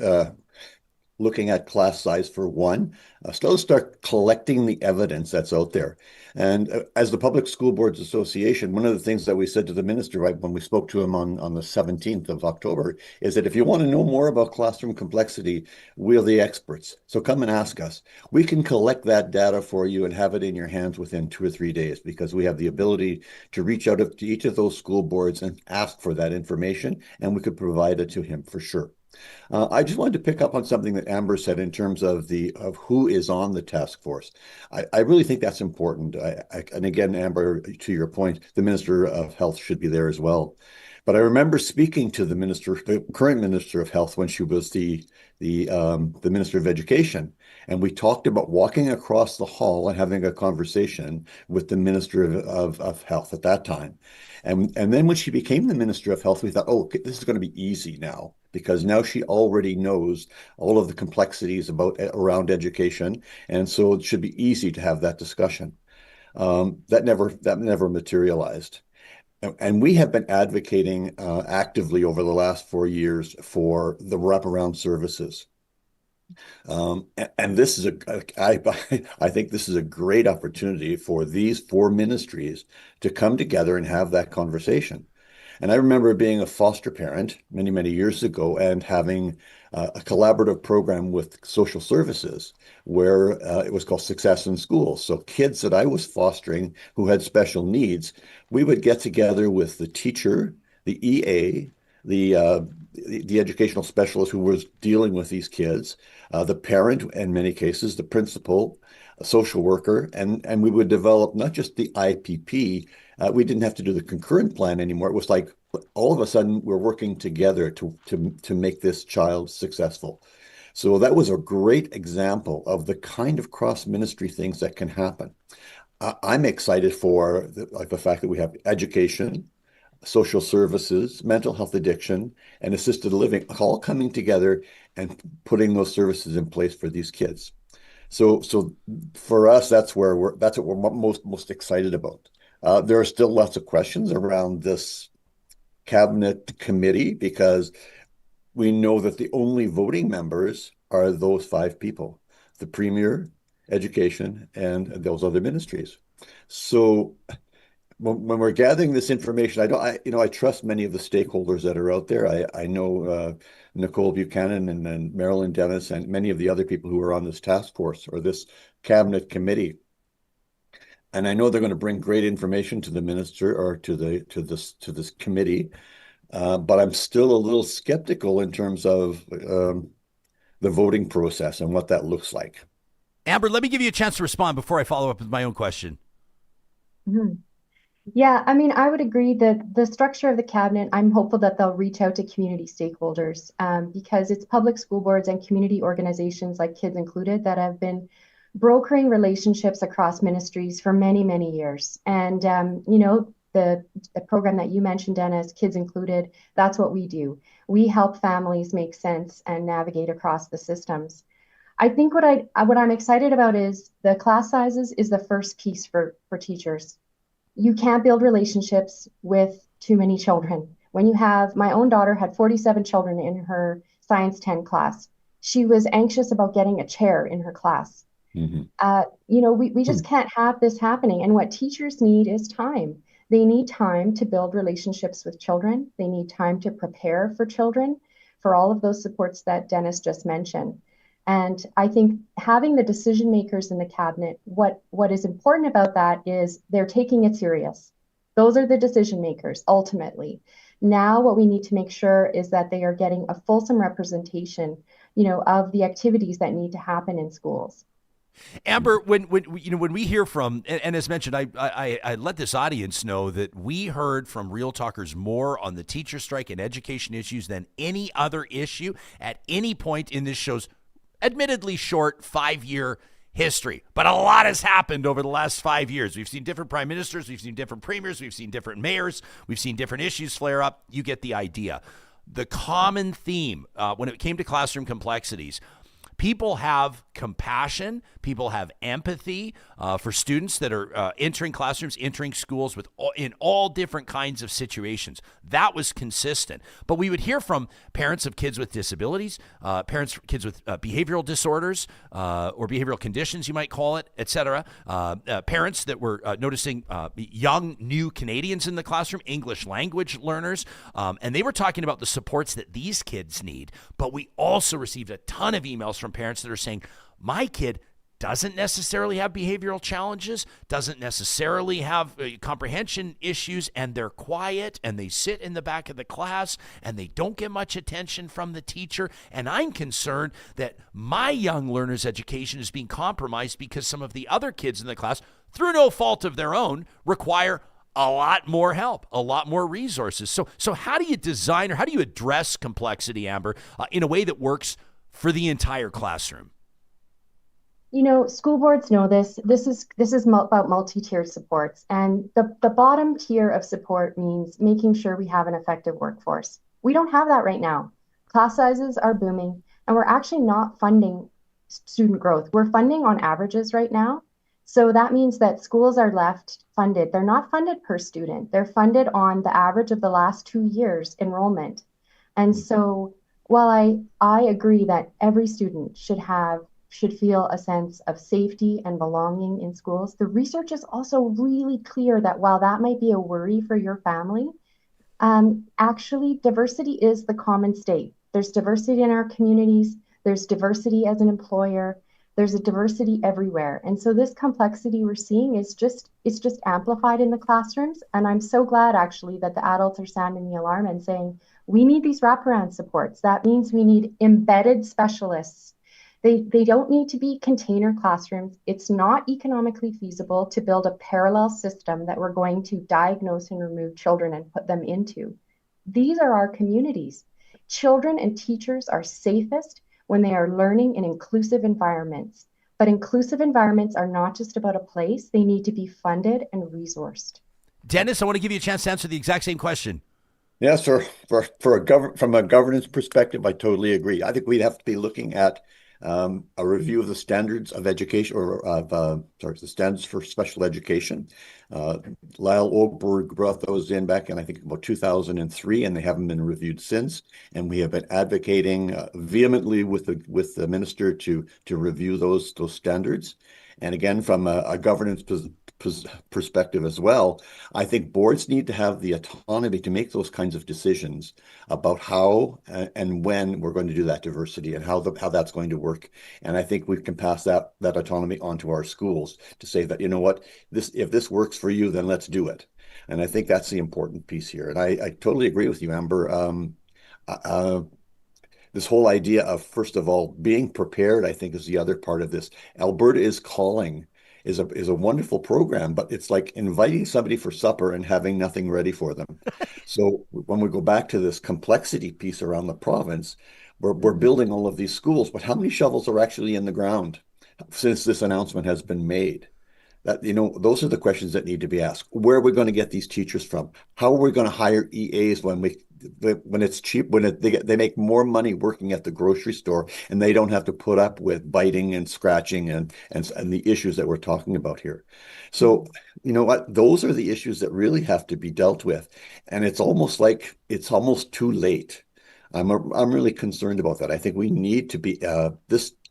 looking at class size for one. Still start collecting the evidence that's out there. And as the Public School Boards Association, one of the things that we said to the minister right when we spoke to him on the 17th of October is that if you want to know more about classroom complexity, we're the experts. So come and ask us. We can collect that data for you and have it in your hands within 2 or 3 days because we have the ability to reach out to each of those school boards and ask for that information, and we could provide it to him for sure. I just wanted to pick up on something that Amber said in terms of who is on the task force. I really think that's important. And again, Amber, to your point, the Minister of Health should be there as well. But I remember speaking to the current Minister of Health when she was the Minister of Education, and we talked about walking across the hall and having a conversation with the Minister of Health at that time. And then when she became the Minister of Health, we thought, oh, this is going to be easy now, because now she already knows all of the complexities around education, and so it should be easy to have that discussion. That never materialized. And we have been advocating actively over the last 4 years for the wraparound services. And this is I think this is a great opportunity for these 4 ministries to come together and have that conversation. And I remember being a foster parent many, many years ago and having a collaborative program with social services where it was called Success in Schools. So kids that I was fostering who had special needs, we would get together with the teacher, the EA, the educational specialist who was dealing with these kids, the parent, in many cases, the principal, a social worker, and we would develop not just the IPP. We didn't have to do the concurrent plan anymore. It was like all of a sudden we're working together to make this child successful. So that was a great example of the kind of cross-ministry things that can happen. I'm excited for the fact that we have education, social services, mental health addiction, and assisted living all coming together and putting those services in place for these kids. So for us, that's what we're most excited about. There are still lots of questions around this cabinet committee because we know that the only voting members are those 5 people, the Premier, Education, and those other ministries. So when we're gathering this information, I trust many of the stakeholders that are out there. I know Nicole Buchanan and Marilyn Dennis and many of the other people who are on this task force or this cabinet committee. And I know they're going to bring great information to the minister or to this committee. But I'm still a little skeptical in terms of the voting process and what that looks like. Amber, let me give you a chance to respond before I follow up with my own question. Mm-hmm. Yeah, I mean, I would agree that the structure of the cabinet, I'm hopeful that they'll reach out to community stakeholders because it's public school boards and community organizations like Kids Included that have been brokering relationships across ministries for many, many years. And, the program that you mentioned, Dennis, Kids Included, that's what we do. We help families make sense and navigate across the systems. I think what I'm excited about is the class sizes is the first piece for teachers. You can't build relationships with too many children. When you have, my own daughter had 47 children in her Science 10 class. She was anxious about getting a chair in her class. We just can't have this happening. And what teachers need is time. They need time to build relationships with children. They need time to prepare for children, for all of those supports that Dennis just mentioned. And I think having the decision makers in the cabinet, what is important about that is they're taking it serious. Those are the decision makers, ultimately. Now, what we need to make sure is that they are getting a fulsome representation, of the activities that need to happen in schools. Amber, when we hear from, and as mentioned, I let this audience know that we heard from Real Talkers more on the teacher strike and education issues than any other issue at any point in this show's admittedly short 5-year history. But a lot has happened over the last 5 years. We've seen different prime ministers, we've seen different premiers, we've seen different mayors, we've seen different issues flare up. You get the idea. The common theme when it came to classroom complexities, people have compassion, people have empathy for students that are entering classrooms, entering schools in all different kinds of situations. That was consistent. But we would hear from parents of kids with disabilities, kids with behavioral disorders or behavioral conditions, you might call it, etc. Parents that were noticing young, new Canadians in the classroom, English language learners, and they were talking about the supports that these kids need. But we also received a ton of emails from parents that are saying, my kid doesn't necessarily have behavioral challenges, doesn't necessarily have comprehension issues, and they're quiet and they sit in the back of the class and they don't get much attention from the teacher. And I'm concerned that my young learner's education is being compromised because some of the other kids in the class, through no fault of their own, require a lot more help, a lot more resources. So how do you design or how do you address complexity, Amber, in a way that works for the entire classroom? School boards know this. This is about multi-tiered supports. And the bottom tier of support means making sure we have an effective workforce. We don't have that right now. Class sizes are booming, and we're actually not funding student growth. We're funding on averages right now. So that means that schools are left funded. They're not funded per student. They're funded on the average of the last 2 years enrollment. And so while I agree that every student should feel a sense of safety and belonging in schools, the research is also really clear that while that might be a worry for your family, actually diversity is the common state. There's diversity in our communities. There's diversity as an employer. There's a diversity everywhere. And so this complexity we're seeing it's just amplified in the classrooms. And I'm so glad actually that the adults are sounding the alarm and saying, we need these wraparound supports. That means we need embedded specialists. They don't need to be container classrooms. It's not economically feasible to build a parallel system that we're going to diagnose and remove children and put them into. These are our communities. Children and teachers are safest when they are learning in inclusive environments. But inclusive environments are not just about a place. They need to be funded and resourced. Dennis, I want to give you a chance to answer the exact same question. Yes, sir. From a governance perspective, I totally agree. I think we'd have to be looking at a review of the standards of education, or the standards for special education. Lyle Oberg brought those in back in, I think, about 2003, and they haven't been reviewed since. And we have been advocating vehemently with the minister to review those standards. And again, from a governance perspective as well, I think boards need to have the autonomy to make those kinds of decisions about how and when we're going to do that diversity and how that's going to work. And I think we can pass that autonomy onto our schools to say that, you know what, if this works for you, then let's do it. And I think that's the important piece here. And I totally agree with you, Amber. This whole idea of, first of all, being prepared, I think, is the other part of this. Alberta is Calling is a wonderful program, but it's like inviting somebody for supper and having nothing ready for them. So when we go back to this complexity piece around the province, we're building all of these schools, but how many shovels are actually in the ground? since this announcement has been made. That, those are the questions that need to be asked. Where are we going to get these teachers from? How are we going to hire EAs when it's cheap, they make more money working at the grocery store and they don't have to put up with biting and scratching and the issues that we're talking about here. So, you know what? Those are the issues that really have to be dealt with. And it's almost too late. I'm really concerned about that. I think we need to be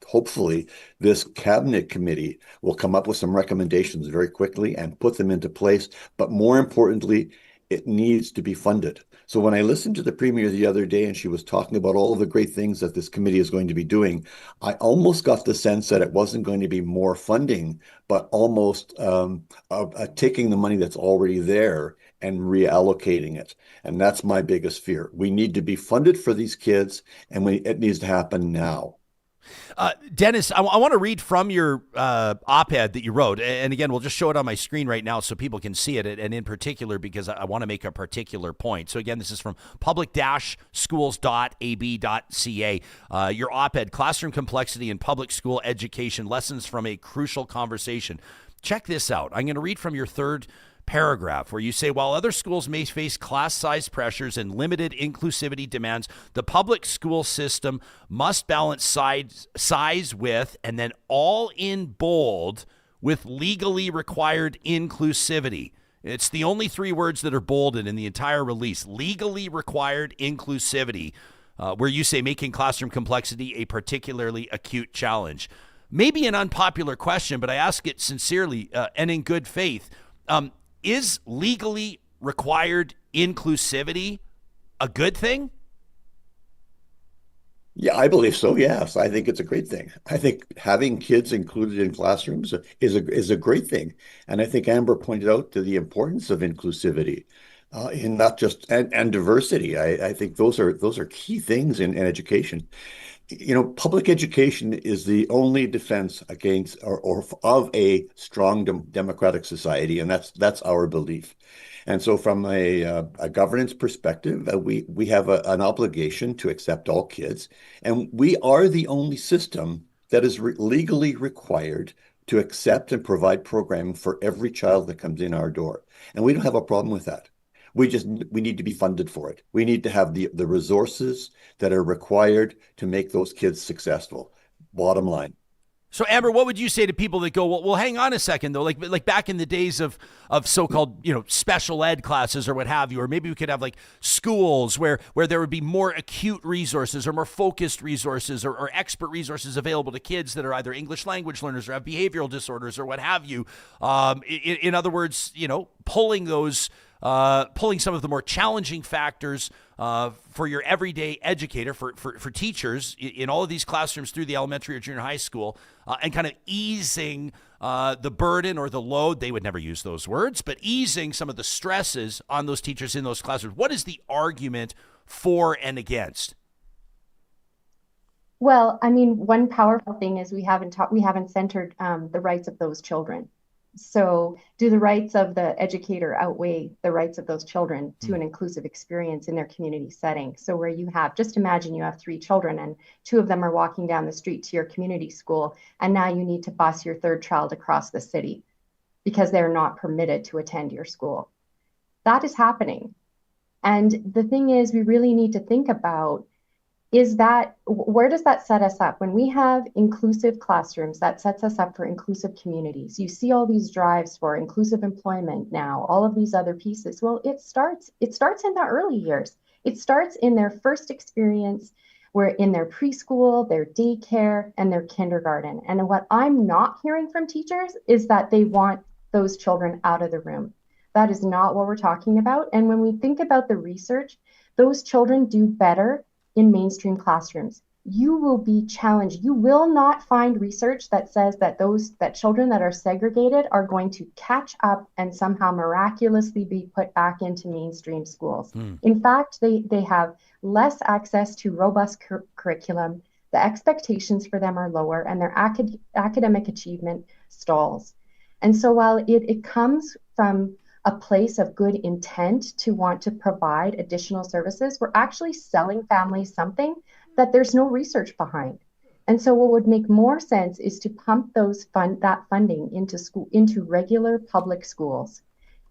hopefully this cabinet committee will come up with some recommendations very quickly and put them into place. But more importantly, it needs to be funded. So when I listened to the premier the other day and she was talking about all of the great things that this committee is going to be doing, I almost got the sense that it wasn't going to be more funding, but almost taking the money that's already there and reallocating it. And that's my biggest fear. We need to be funded for these kids, and it needs to happen now. Dennis, I want to read from your op-ed that you wrote. And again, we'll just show it on my screen right now so people can see it. And in particular, because I want to make a particular point. So again, this is from public-schools.ab.ca. Your op-ed, Classroom Complexity in Public School Education, Lessons from a Crucial Conversation. Check this out. I'm going to read from your third paragraph where you say, while other schools may face class size pressures and limited inclusivity demands, the public school system must balance size with, and then all in bold, with legally required inclusivity. It's the only three words that are bolded in the entire release: legally required inclusivity, where you say making classroom complexity a particularly acute challenge. Maybe an unpopular question, but I ask it sincerely and in good faith. Is legally required inclusivity a good thing? Yeah, I believe so. Yes, I think it's a great thing. I think having kids included in classrooms is a great thing. And I think Amber pointed out to the importance of inclusivity in not just and diversity. I think those are key things in education. Public education is the only defense against or of a strong democratic society, and that's our belief. And so, from a governance perspective, we have an obligation to accept all kids, and we are the only system that is legally required to accept and provide programming for every child that comes in our door, and we don't have a problem with that. We need to be funded for it. We need to have the resources that are required to make those kids successful. Bottom line. So, Amber, what would you say to people that go, well, hang on a second, though, like back in the days of so-called, special ed classes or what have you, or maybe we could have like schools where there would be more acute resources or more focused resources or expert resources available to kids that are either English language learners or have behavioral disorders or what have you. In other words, pulling some of the more challenging factors for your everyday educator, for teachers in all of these classrooms through the elementary or junior high school, and kind of easing the burden or the load. They would never use those words, but easing some of the stresses on those teachers in those classrooms. What is the argument for and against? Well, I mean, one powerful thing is we haven't centered the rights of those children. So do the rights of the educator outweigh the rights of those children to an inclusive experience in their community setting? So where just imagine you have 3 children and 2 of them are walking down the street to your community school, and now you need to bus your 3rd child across the city because they're not permitted to attend your school. That is happening. And the thing is, we really need to think about where does that set us up? When we have inclusive classrooms, that sets us up for inclusive communities. You see all these drives for inclusive employment now, all of these other pieces. Well, it starts in the early years. It starts in their first experience, where in their preschool, their daycare, and their kindergarten. And what I'm not hearing from teachers is that they want those children out of the room. That is not what we're talking about. And when we think about the research, those children do better in mainstream classrooms. You will be challenged. You will not find research that says that children that are segregated are going to catch up and somehow miraculously be put back into mainstream schools. In fact, they have less access to robust curriculum. The expectations for them are lower, and their academic achievement stalls. And so while it comes from a place of good intent to want to provide additional services, we're actually selling families something that there's no research behind. And so what would make more sense is to pump that funding into regular public schools.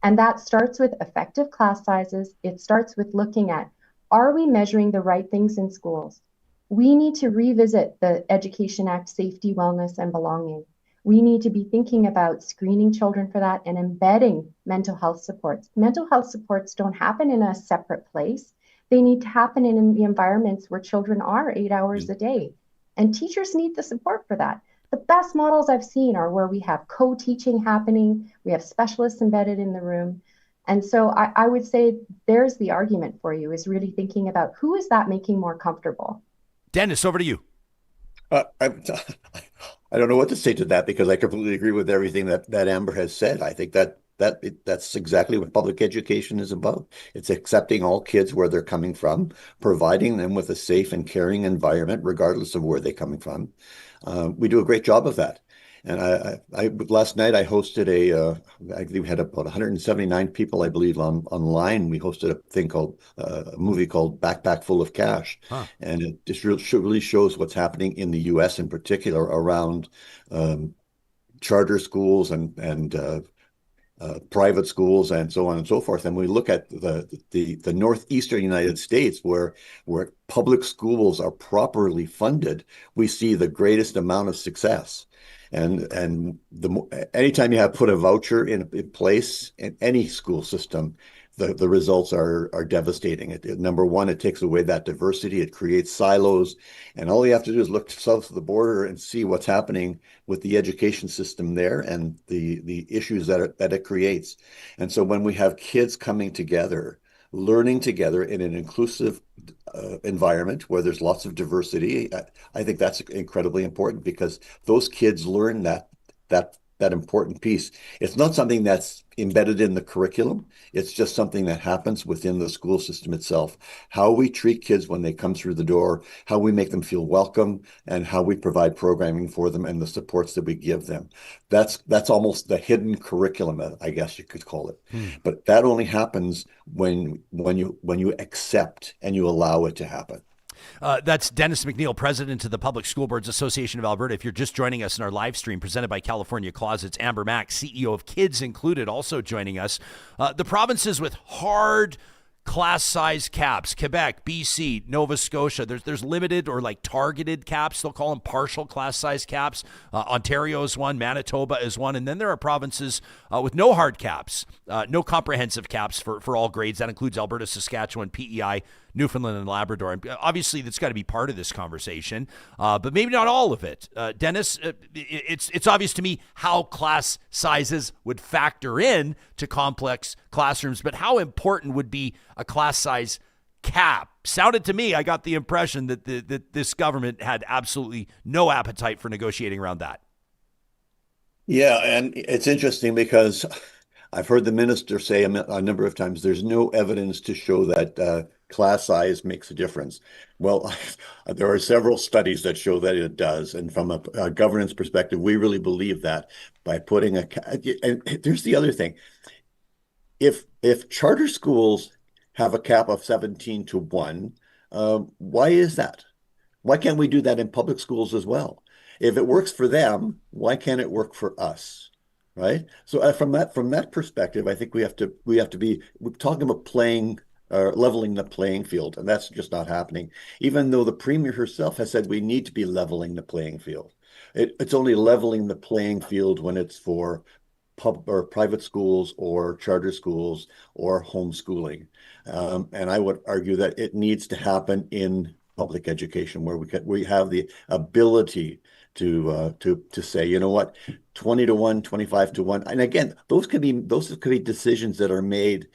And that starts with effective class sizes. It starts with looking at, are we measuring the right things in schools? We need to revisit the Education Act, safety, wellness, and belonging. We need to be thinking about screening children for that and embedding mental health supports. Mental health supports don't happen in a separate place. They need to happen in the environments where children are 8 hours a day. And teachers need the support for that. The best models I've seen are where we have co-teaching happening, we have specialists embedded in the room. And so I would say there's the argument for you, is really thinking about who is that making more comfortable. Dennis, over to you. I don't know what to say to that, because I completely agree with everything that Amber has said. I think that's exactly what public education is about. It's accepting all kids where they're coming from, providing them with a safe and caring environment, regardless of where they're coming from. We do a great job of that. And I last night I hosted I think we had about 179 people, I believe, online. We hosted a movie called Backpack Full of Cash. And it just really shows what's happening in the U.S. in particular around charter schools and private schools and so on and so forth. And we look at the northeastern United States, where public schools are properly funded, we see the greatest amount of success. And anytime you have put a voucher in place in any school system, the results are devastating. Number one, it takes away that diversity. It creates silos. And all you have to do is look south of the border and see what's happening with the education system there and the issues that it creates. And so when we have kids coming together, learning together in an inclusive environment where there's lots of diversity, I think that's incredibly important, because those kids learn that important piece. It's not something that's embedded in the curriculum. It's just something that happens within the school system itself. How we treat kids when they come through the door, how we make them feel welcome, and how we provide programming for them and the supports that we give them. That's almost the hidden curriculum, I guess you could call it. But that only happens when you accept and you allow it to happen. That's Dennis McNeil, president of the Public School Boards Association of Alberta. If you're just joining us in our live stream presented by California Closets, Amber Mack, CEO of Kids Included, also joining us. The provinces with hard class size caps: Quebec, BC, Nova Scotia. There's limited or like targeted caps. They'll call them partial class size caps. Ontario is one, Manitoba is one. And then there are provinces with no hard caps, no comprehensive caps for all grades. That includes Alberta, Saskatchewan, PEI, Newfoundland, and Labrador. And obviously, that's got to be part of this conversation, but maybe not all of it. Dennis, it's obvious to me how class sizes would factor in to complex classrooms, but how important would be a class size cap? Sounded to me, I got the impression that this government had absolutely no appetite for negotiating around that. Yeah, and it's interesting because I've heard the minister say a number of times there's no evidence to show that class size makes a difference. Well, there are several studies that show that it does. And from a governance perspective, we really believe that by putting and there's the other thing. If charter schools have a cap of 17-1, why is that? Why can't we do that in public schools as well? If it works for them, why can't it work for us? Right. So from that perspective, I think we have to be, we're talking about leveling the playing field, and that's just not happening. Even though the Premier herself has said we need to be leveling the playing field. It's only leveling the playing field when it's for private schools or charter schools or homeschooling. And I would argue that it needs to happen in public education, where we have the ability to say, you know what, 20-1, 25-1, and again, those could be decisions that are made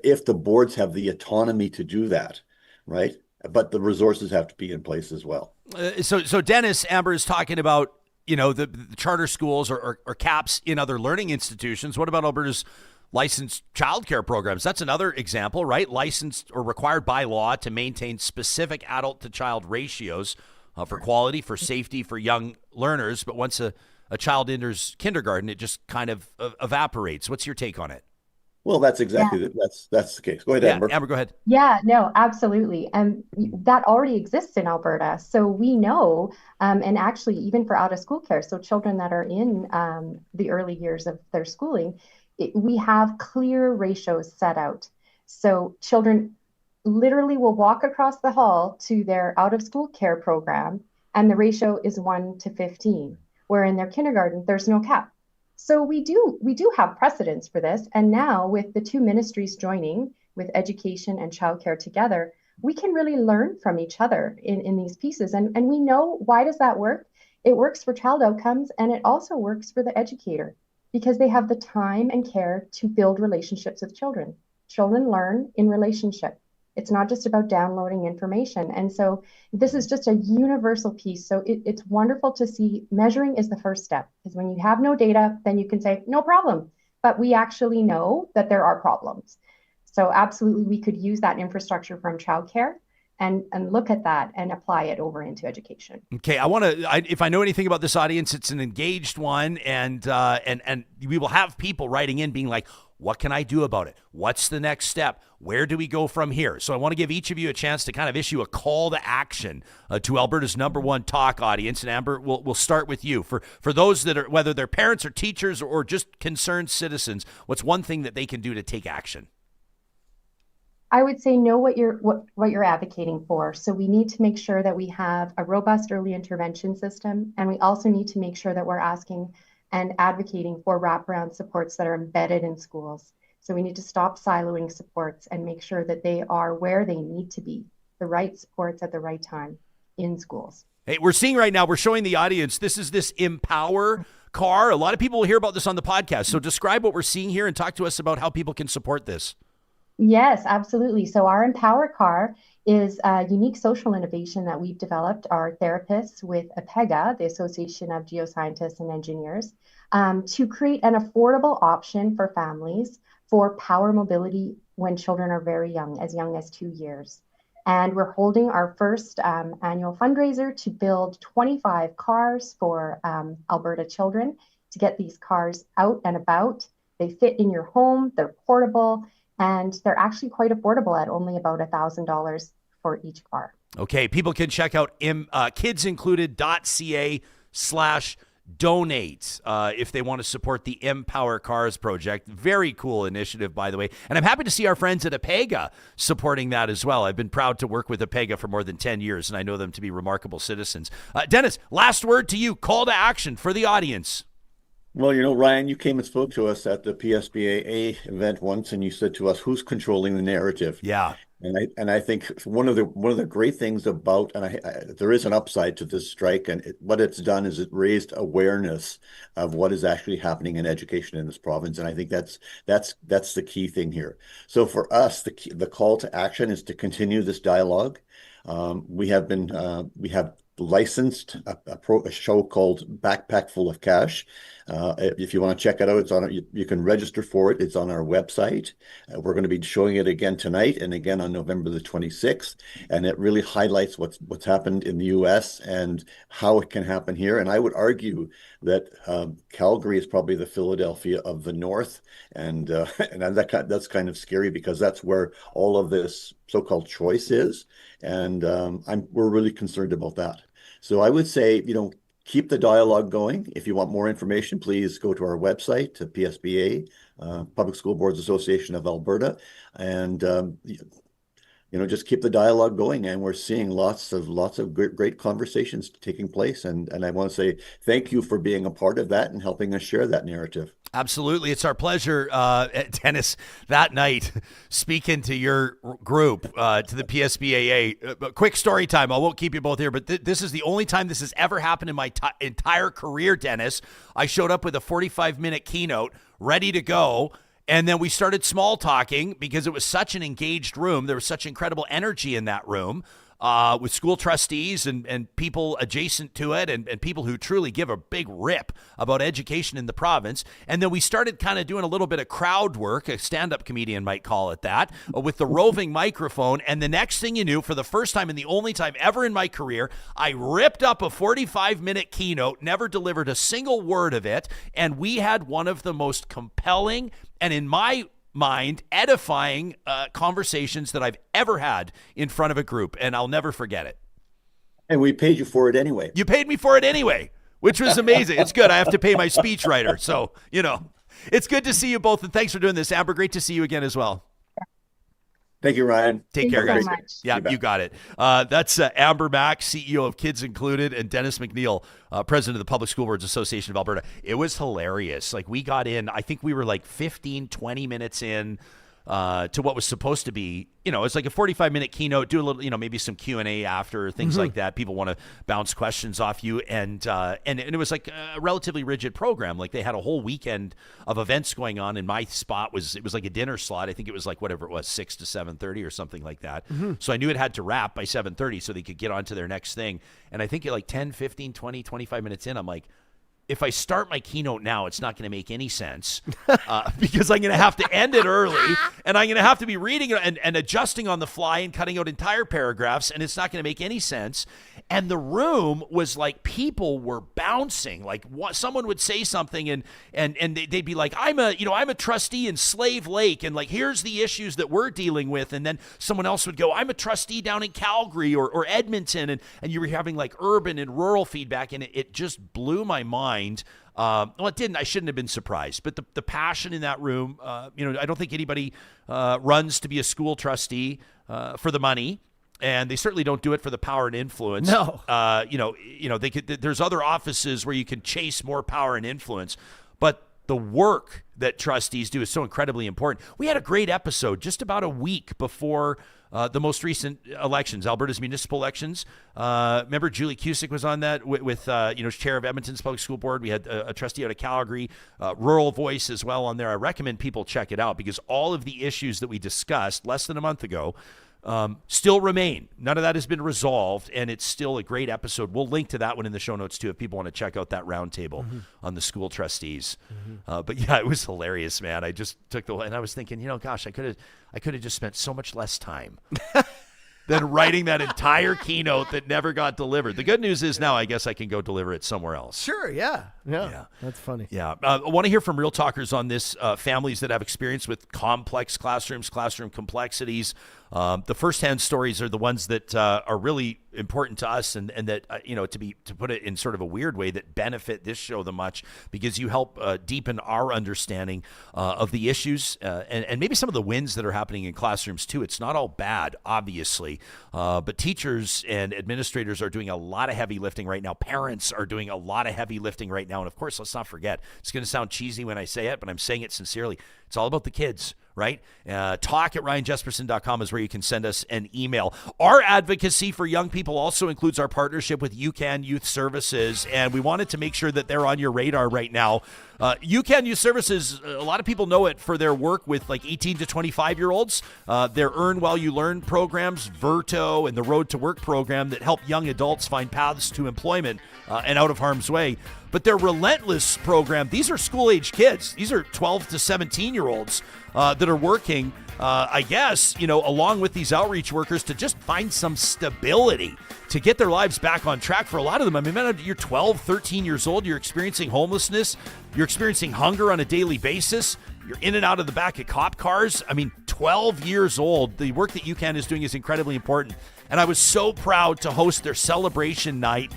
if the boards have the autonomy to do that, right? But the resources have to be in place as well. So Dennis, Amber is talking about, you know, the charter schools or caps in other learning institutions. What about Alberta's licensed childcare programs? That's another example, right? Licensed or required by law to maintain specific adult to child ratios for quality, for safety, for young learners. But once a child enters kindergarten, it just kind of evaporates. What's your take on it? Well, that's exactly that's the case. Go ahead, Amber. Amber, go ahead. Yeah, no, absolutely. And that already exists in Alberta. So we know, and actually even for out of school care, so children that are in the early years of their schooling, we have clear ratios set out. So children literally will walk across the hall to their out of school care program, and the ratio is 1 to 15, where in their kindergarten, there's no cap. So we do have precedents for this. And now with the two ministries joining with education and childcare together, we can really learn from each other in these pieces. And we know, why does that work? It works for child outcomes, and it also works for the educator because they have the time and care to build relationships with children. Children learn in relationship. It's not just about downloading information. And so this is just a universal piece. So it's wonderful to see measuring is the first step, because when you have no data, then you can say, no problem. But we actually know that there are problems. So absolutely, we could use that infrastructure from childcare and look at that and apply it over into education. Okay, if I know anything about this audience, it's an engaged one, and we will have people writing in being like, what can I do about it? What's the next step? Where do we go from here? So I want to give each of you a chance to kind of issue a call to action to Alberta's #1 talk audience. And Amber, we'll start with you. For those that are, whether they're parents or teachers or just concerned citizens, what's one thing that they can do to take action? I would say know what you're advocating for. So we need to make sure that we have a robust early intervention system, and we also need to make sure that we're asking and advocating for wraparound supports that are embedded in schools. So we need to stop siloing supports and make sure that they are where they need to be, the right supports at the right time in schools. Hey, we're seeing right now, we're showing the audience, this is this Empower car. A lot of people will hear about this on the podcast. So describe what we're seeing here and talk to us about how people can support this. Yes, absolutely. So our Empower car is a unique social innovation that we've developed, our therapists with APEGA, the Association of Geoscientists and Engineers, to create an affordable option for families for power mobility when children are very young as 2 years. And we're holding our first annual fundraiser to build 25 cars for Alberta children to get these cars out and about. They fit in your home, they're portable, and they're actually quite affordable at only about $1,000 for each car. Okay, people can check out kidsincluded.ca/donate if they want to support the Empower Cars project. Very cool initiative, by the way. And I'm happy to see our friends at APEGA supporting that as well. I've been proud to work with APEGA for more than 10 years, and I know them to be remarkable citizens. Dennis, last word to you. Call to action for the audience. Well, Ryan, you came and spoke to us at the PSBAA event once, and you said to us, "Who's controlling the narrative?" Yeah, and I think one of the great things about, and there is an upside to this strike, and what it's done is it raised awareness of what is actually happening in education in this province, and I think that's the key thing here. So for us, the call to action is to continue this dialogue. We have licensed a show called Backpack Full of Cash. If you want to check it out, you can register for it. It's on our website. We're going to be showing it again tonight and again on November the 26th. And it really highlights what's happened in the U.S. and how it can happen here. And I would argue that Calgary is probably the Philadelphia of the North. And that's kind of scary because that's where all of this so-called choice is. And we're really concerned about that. So I would say, keep the dialogue going. If you want more information, please go to our website, to PSBA, Public School Boards Association of Alberta, and just keep the dialogue going. And we're seeing lots of great conversations taking place. And I want to say thank you for being a part of that and helping us share that narrative. Absolutely. It's our pleasure, Dennis, that night, speaking to your group, to the PSBAA. Quick story time. I won't keep you both here, but this is the only time this has ever happened in my entire career, Dennis. I showed up with a 45-minute keynote ready to go. And then we started small talking because it was such an engaged room. There was such incredible energy in that room with school trustees and people adjacent to it and people who truly give a big rip about education in the province. And then we started kind of doing a little bit of crowd work, a stand-up comedian might call it that, with the roving microphone. And the next thing you knew, for the first time and the only time ever in my career, I ripped up a 45-minute keynote, never delivered a single word of it. And we had one of the most compelling and, in my mind, edifying conversations that I've ever had in front of a group, and I'll never forget it. And we paid you for it anyway. You paid me for it anyway, which was amazing. It's good. I have to pay my speechwriter. So, it's good to see you both, and thanks for doing this. Amber, great to see you again as well. Thank you, Ryan. Take care, guys. Yeah, you got it. That's Amber Mack, CEO of Kids Included, and Dennis McNeil, president of the Public School Boards Association of Alberta. It was hilarious. Like, we got in, I think we were like 15, 20 minutes in to what was supposed to be, it's like a 45-minute keynote, do a little, maybe some Q&A after, things like that. People want to bounce questions off you. And it was like a relatively rigid program. Like, they had a whole weekend of events going on, and my spot was like a dinner slot. I think it was like whatever it was, 6 to 7:30 or something like that. So I knew it had to wrap by 7:30 so they could get on to their next thing. And I think at like 10, 15, 20, 25 minutes in, I'm like, if I start my keynote now, it's not going to make any sense because I'm going to have to end it early, and I'm going to have to be reading and adjusting on the fly and cutting out entire paragraphs, and it's not going to make any sense. And the room was like, people were bouncing. Like, someone would say something, and they'd be like, I'm a trustee in Slave Lake, and like, here's the issues that we're dealing with. And then someone else would go, I'm a trustee down in Calgary or Edmonton, and you were having like urban and rural feedback, and it just blew my mind. Well, it didn't. I shouldn't have been surprised. But the passion in that room, I don't think anybody runs to be a school trustee for the money. And they certainly don't do it for the power and influence. No. There's other offices where you can chase more power and influence. But the work that trustees do is so incredibly important. We had a great episode just about a week before the most recent elections, Alberta's municipal elections. Remember, Julie Cusick was on that with chair of Edmonton's Public School Board. We had a trustee out of Calgary, Rural Voice as well on there. I recommend people check it out because all of the issues that we discussed less than a month ago still remain. None of that has been resolved, and it's still a great episode. We'll link to that one in the show notes too if people want to check out that roundtable on the school trustees. But yeah, it was hilarious, man. I just took and I was thinking, gosh, I could have just spent so much less time than writing that entire keynote that never got delivered. The good news is now I guess I can go deliver it somewhere else. Sure, yeah. That's funny. Yeah. I want to hear from real talkers on this, families that have experience with complex classrooms, classroom complexities. The firsthand stories are the ones that are really important to us and that, to put it in sort of a weird way, that benefit this show the much because you help deepen our understanding of the issues and maybe some of the wins that are happening in classrooms too. It's not all bad, obviously, but teachers and administrators are doing a lot of heavy lifting right now. Parents are doing a lot of heavy lifting right now. And of course, let's not forget, it's going to sound cheesy when I say it, but I'm saying it sincerely. It's all about the kids, right? Talk@ryanjespersen.com is where you can send us an email. Our advocacy for young people also includes our partnership with UCAN Youth Services, and we wanted to make sure that they're on your radar right now. UCAN Youth Services, a lot of people know it for their work with like 18 to 25-year-olds. Their Earn While You Learn programs, Verto, and the Road to Work program that help young adults find paths to employment and out of harm's way. But their Relentless program, these are school-age kids. These are 12 to 17-year-olds that are working, along with these outreach workers to just find some stability, to get their lives back on track. For a lot of them, I mean, man, you're 12, 13 years old, you're experiencing homelessness, you're experiencing hunger on a daily basis, you're in and out of the back of cop cars. I mean, 12 years old. The work that UCAN is doing is incredibly important. And I was so proud to host their celebration night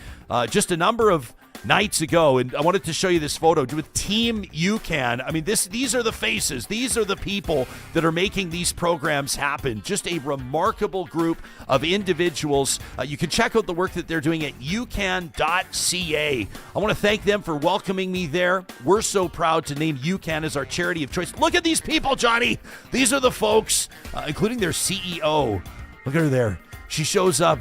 just a number of nights ago, and I wanted to show you this photo with Team UCAN. I mean, these are the faces. These are the people that are making these programs happen. Just a remarkable group of individuals. You can check out the work that they're doing at ucan.ca. I want to thank them for welcoming me there. We're so proud to name UCAN as our charity of choice. Look at these people, Johnny. These are the folks, including their CEO. Look at her there. She shows up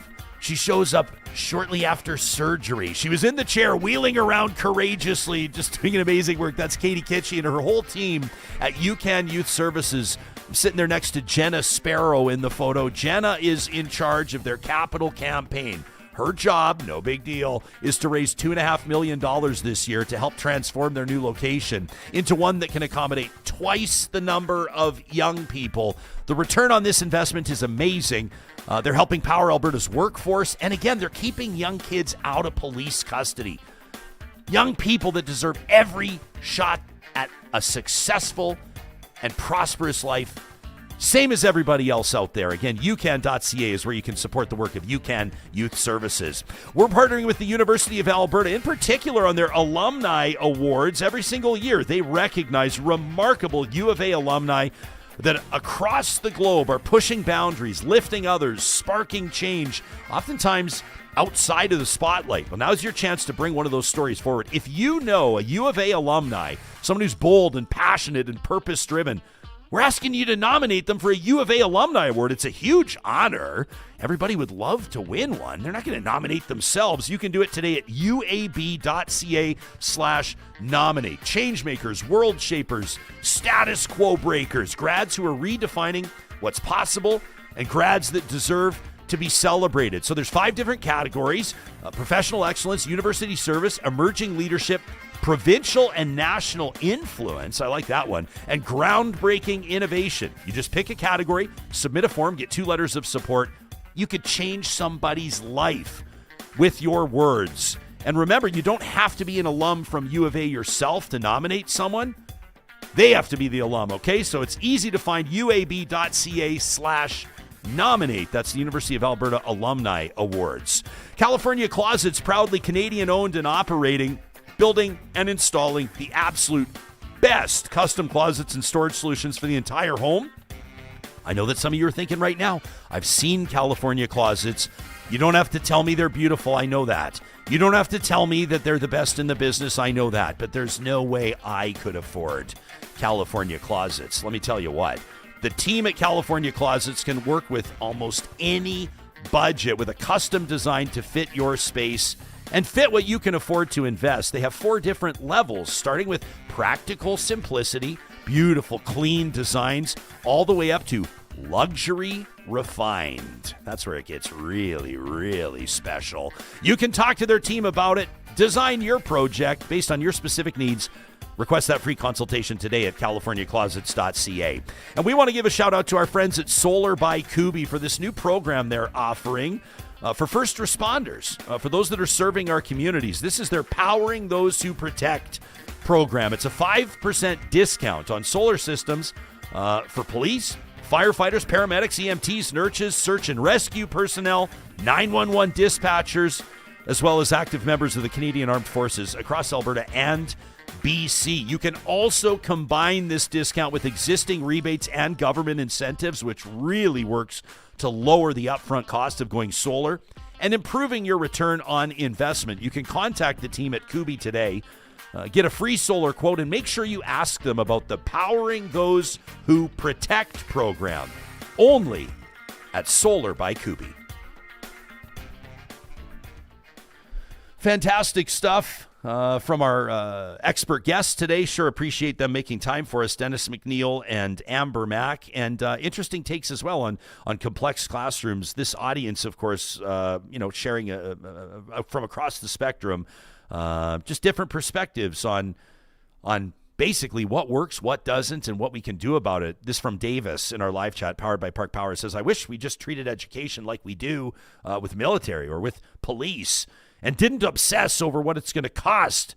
shortly after surgery. She was in the chair, wheeling around courageously, just doing an amazing work. That's Katie Kitschy and her whole team at UCAN Youth Services. I'm sitting there next to Jenna Sparrow in the photo. Jenna is in charge of their capital campaign. Her job, no big deal, is to raise $2.5 million this year to help transform their new location into one that can accommodate twice the number of young people. The return on this investment is amazing. They're helping power Alberta's workforce, and again, they're keeping young kids out of police custody. Young people that deserve every shot at a successful and prosperous life, same as everybody else out there. Again, UCAN.ca is where you can support the work of UCAN Youth Services. We're partnering with the University of Alberta, in particular on their Alumni Awards. Every single year, they recognize remarkable U of A alumni that across the globe are pushing boundaries, lifting others, sparking change, oftentimes outside of the spotlight. Well, now's your chance to bring one of those stories forward. If you know a U of A alumni, someone who's bold and passionate and purpose-driven, we're asking you to nominate them for a U of A Alumni Award. It's a huge honor. Everybody would love to win one. They're not going to nominate themselves. You can do it today at uab.ca/nominate. Changemakers, world shapers, status quo breakers, grads who are redefining what's possible, and grads that deserve to be celebrated. So there's 5 different categories: professional excellence, university service, emerging leadership, provincial and national influence, I like that one, and groundbreaking innovation. You just pick a category, submit a form, get 2 letters of support. You could change somebody's life with your words. And remember, you don't have to be an alum from U of A yourself to nominate someone. They have to be the alum, okay? So it's easy to find uab.ca/nominate. That's the University of Alberta Alumni Awards. California Closets, proudly Canadian-owned and operating, building and installing the absolute best custom closets and storage solutions for the entire home. I know that some of you are thinking right now, I've seen California Closets. You don't have to tell me they're beautiful. I know that. You don't have to tell me that they're the best in the business. I know that. But there's no way I could afford California Closets. Let me tell you what. The team at California Closets can work with almost any budget with a custom design to fit your space and fit what you can afford to invest. They have 4 different levels, starting with practical simplicity, beautiful, clean designs, all the way up to luxury refined. That's where it gets really, really special. You can talk to their team about it, design your project based on your specific needs. Request that free consultation today at californiaclosets.ca. And we want to give a shout out to our friends at Solar by Kuby for this new program they're offering for first responders, for those that are serving our communities. This is their Powering Those Who Protect program. It's a 5% discount on solar systems for police, firefighters, paramedics, EMTs, nurses, search and rescue personnel, 911 dispatchers, as well as active members of the Canadian Armed Forces across Alberta and BC. You can also combine this discount with existing rebates and government incentives, which really works to lower the upfront cost of going solar and improving your return on investment. You can contact the team at Kuby today, get a free solar quote, and make sure you ask them about the Powering Those Who Protect program, only at Solar by Kuby. Fantastic stuff from our expert guests today. Sure appreciate them making time for us, Dennis McNeil and Amber Mack. And interesting takes as well on complex classrooms. This audience, of course, sharing from across the spectrum, just different perspectives on basically what works, what doesn't, and what we can do about it. This from Davis in our live chat, powered by Park Power, says, I wish we just treated education like we do with military or with police, and didn't obsess over what it's going to cost,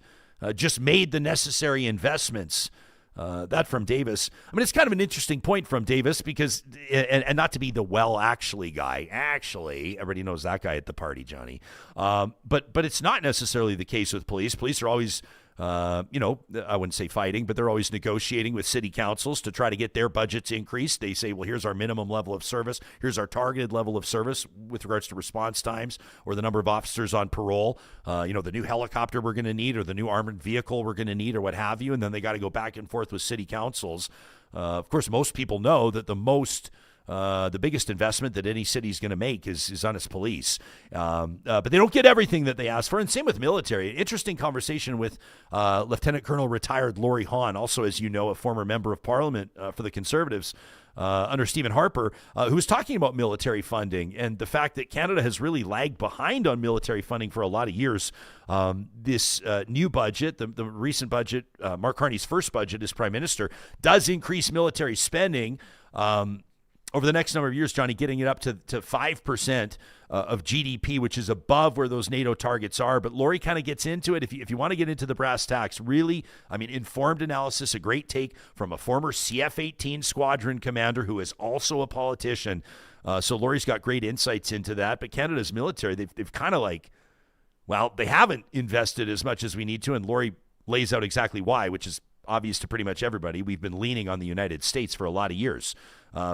just made the necessary investments. That from Davis. I mean, it's kind of an interesting point from Davis because, and not to be the actually guy. Actually, everybody knows that guy at the party, Johnny. But it's not necessarily the case with police. Police are always, I wouldn't say fighting, but they're always negotiating with city councils to try to get their budgets increased. They say, well, here's our minimum level of service. Here's our targeted level of service with regards to response times or the number of officers on parole, the new helicopter we're going to need or the new armored vehicle we're going to need or what have you. And then they got to go back and forth with city councils. Of course, most people know that the biggest investment that any city is going to make is on its police. But they don't get everything that they ask for. And same with military. Interesting conversation with Lieutenant Colonel retired Laurie Hahn, also, as you know, a former member of Parliament for the Conservatives under Stephen Harper, who was talking about military funding and the fact that Canada has really lagged behind on military funding for a lot of years. This new budget, the recent budget, Mark Carney's first budget as Prime Minister, does increase military spending over the next number of years, Johnny, getting it up to 5% of GDP, which is above where those NATO targets are. But Lori kind of gets into it. If you want to get into the brass tacks, really, I mean, informed analysis, a great take from a former CF-18 squadron commander who is also a politician. So Lori's got great insights into that. But Canada's military, they've kind of like, well, they haven't invested as much as we need to. And Lori lays out exactly why, which is obvious to pretty much everybody. We've been leaning on the United States for a lot of years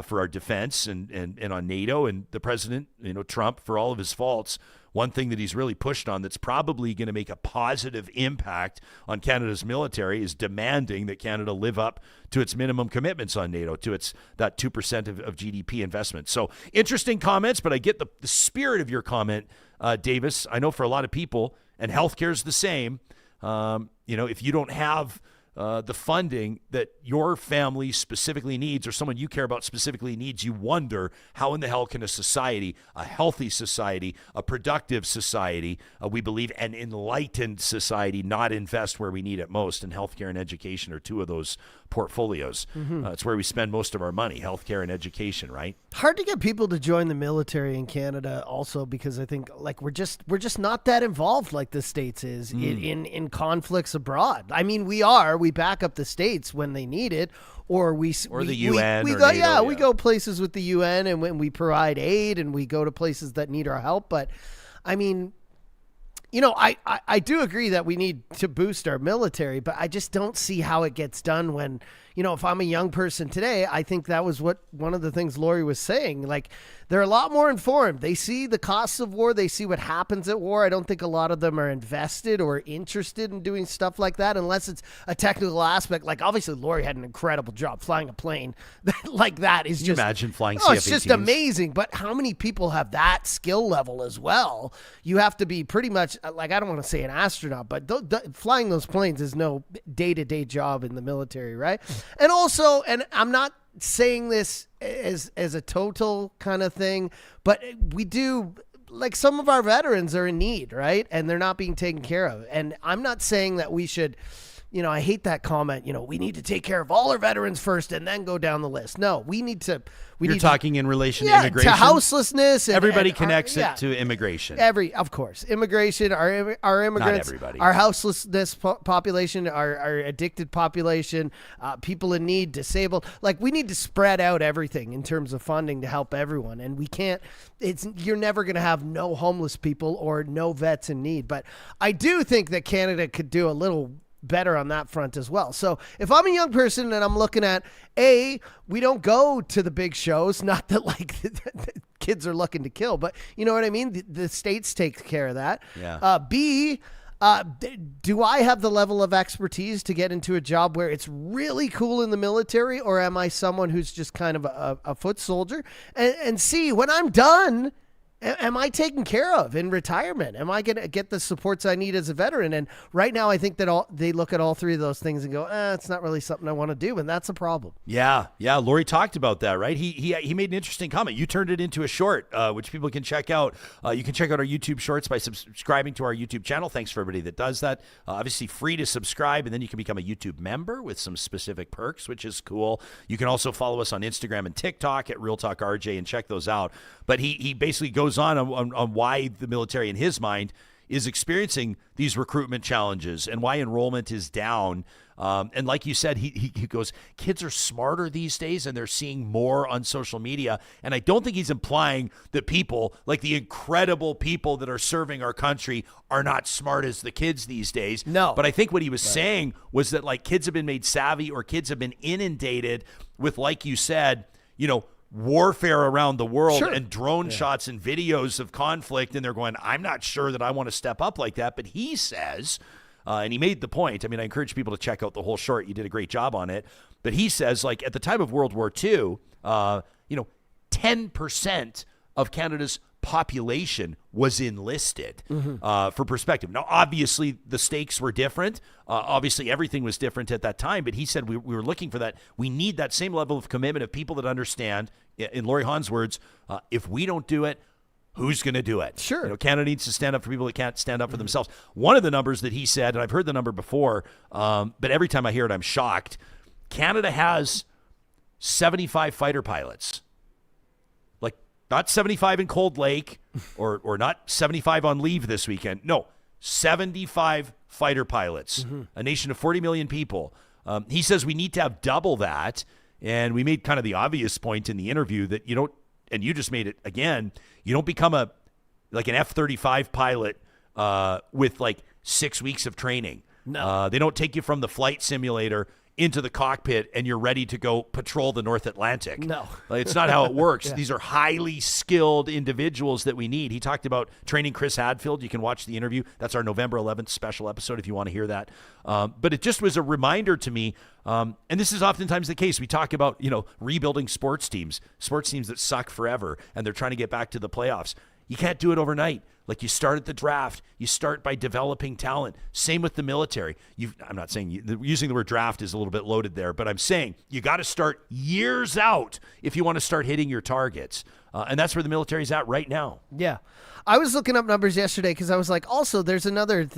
for our defense and on NATO, and the president, Trump, for all of his faults. One thing that he's really pushed on that's probably going to make a positive impact on Canada's military is demanding that Canada live up to its minimum commitments on NATO, to that 2% of GDP investment. So interesting comments, but I get the spirit of your comment, Davis. I know for a lot of people, and healthcare is the same, if you don't have the funding that your family specifically needs, or someone you care about specifically needs, you wonder how in the hell can a society, a healthy society, a productive society, we believe an enlightened society, not invest where we need it most. And healthcare and education are two of those portfolios. It's where we spend most of our money, healthcare and education, right? Hard to get people to join the military in Canada also, because I think like we're just not that involved like the States is in conflicts abroad. I mean, we back up the States when they need it, or the UN. We go places with the UN, and when we provide aid, and we go to places that need our help. But I mean, I do agree that we need to boost our military, but I just don't see how it gets done when, if I'm a young person today, I think that was one of the things Lori was saying. Like, they're a lot more informed. They see the costs of war. They see what happens at war. I don't think a lot of them are invested or interested in doing stuff like that, unless it's a technical aspect. Like, obviously, Lori had an incredible job flying a plane like that. Is Can just you imagine flying CF-18s? It's just amazing. But how many people have that skill level as well? You have to be pretty much, like, I don't want to say an astronaut, but flying those planes is no day-to-day job in the military, right? And also, and I'm not saying this as a total kind of thing, but we do, like, some of our veterans are in need, right? And they're not being taken care of. And I'm not saying that we should, I hate that comment, we need to take care of all our veterans first and then go down the list. No, we need to. You're talking in relation to immigration? To houselessness. Everybody connects it to immigration. Of course. Immigration, our immigrants, not everybody. Our houselessness population, our addicted population, people in need, disabled. Like, we need to spread out everything in terms of funding to help everyone. And we can't, you're never going to have no homeless people or no vets in need. But I do think that Canada could do a little better on that front as well. So if I'm a young person and I'm looking at, we don't go to the big shows, not that like the kids are looking to kill, but you know what I mean? The States take care of that. Yeah. B, do I have the level of expertise to get into a job where it's really cool in the military, or am I someone who's just kind of a foot soldier? And C, when I'm done, am I taken care of in retirement? Am I going to get the supports I need as a veteran? And right now, I think that they look at all three of those things and go, it's not really something I want to do, and that's a problem. Yeah. Lori talked about that, right? He made an interesting comment. You turned it into a short, which people can check out. You can check out our YouTube shorts by subscribing to our YouTube channel. Thanks for everybody that does that. Obviously, free to subscribe, and then you can become a YouTube member with some specific perks, which is cool. You can also follow us on Instagram and TikTok at Real Talk RJ and check those out. But he basically goes on why the military, in his mind, is experiencing these recruitment challenges and why enrollment is down. And like you said, he goes, kids are smarter these days and they're seeing more on social media. And I don't think he's implying that people, like the incredible people that are serving our country, are not smart as the kids these days. No. But I think what he was saying was that, like, kids have been made savvy, or kids have been inundated with, like you said, warfare around the world and drone shots and videos of conflict, and they're going, I'm not sure that I want to step up like that. But he says, and he made the point, I mean, I encourage people to check out the whole short. You did a great job on it. But he says, like, at the time of World War II, 10% of Canada's population was enlisted. For perspective. Now, obviously, the stakes were different. Obviously, everything was different at that time. But he said we were looking for that. We need that same level of commitment of people that understand, in Lori Hahn's words, if we don't do it, who's going to do it? Sure. Canada needs to stand up for people that can't stand up for themselves. One of the numbers that he said, and I've heard the number before, but every time I hear it, I'm shocked. Canada has 75 fighter pilots. Not 75 in Cold Lake or not 75 on leave this weekend. No, 75 fighter pilots, a nation of 40 million people. He says we need to have double that. And we made kind of the obvious point in the interview that you don't, and you just made it again, you don't become an F-35 pilot with like 6 weeks of training. No. They don't take you from the flight simulator into the cockpit and you're ready to go patrol the North Atlantic. No. It's not how it works. Yeah. These are highly skilled individuals that we need. He talked about training Chris Hadfield. You can watch the interview. That's our November 11th special episode if you want to hear that. But it just was a reminder to me, and this is oftentimes the case. We talk about, rebuilding sports teams that suck forever, and they're trying to get back to the playoffs. You can't do it overnight. Like, you start at the draft. You start by developing talent. Same with the military. I'm not saying using the word draft is a little bit loaded there, but I'm saying you got to start years out if you want to start hitting your targets. And that's where the military's at right now. Yeah. I was looking up numbers yesterday because I was like, also, there's another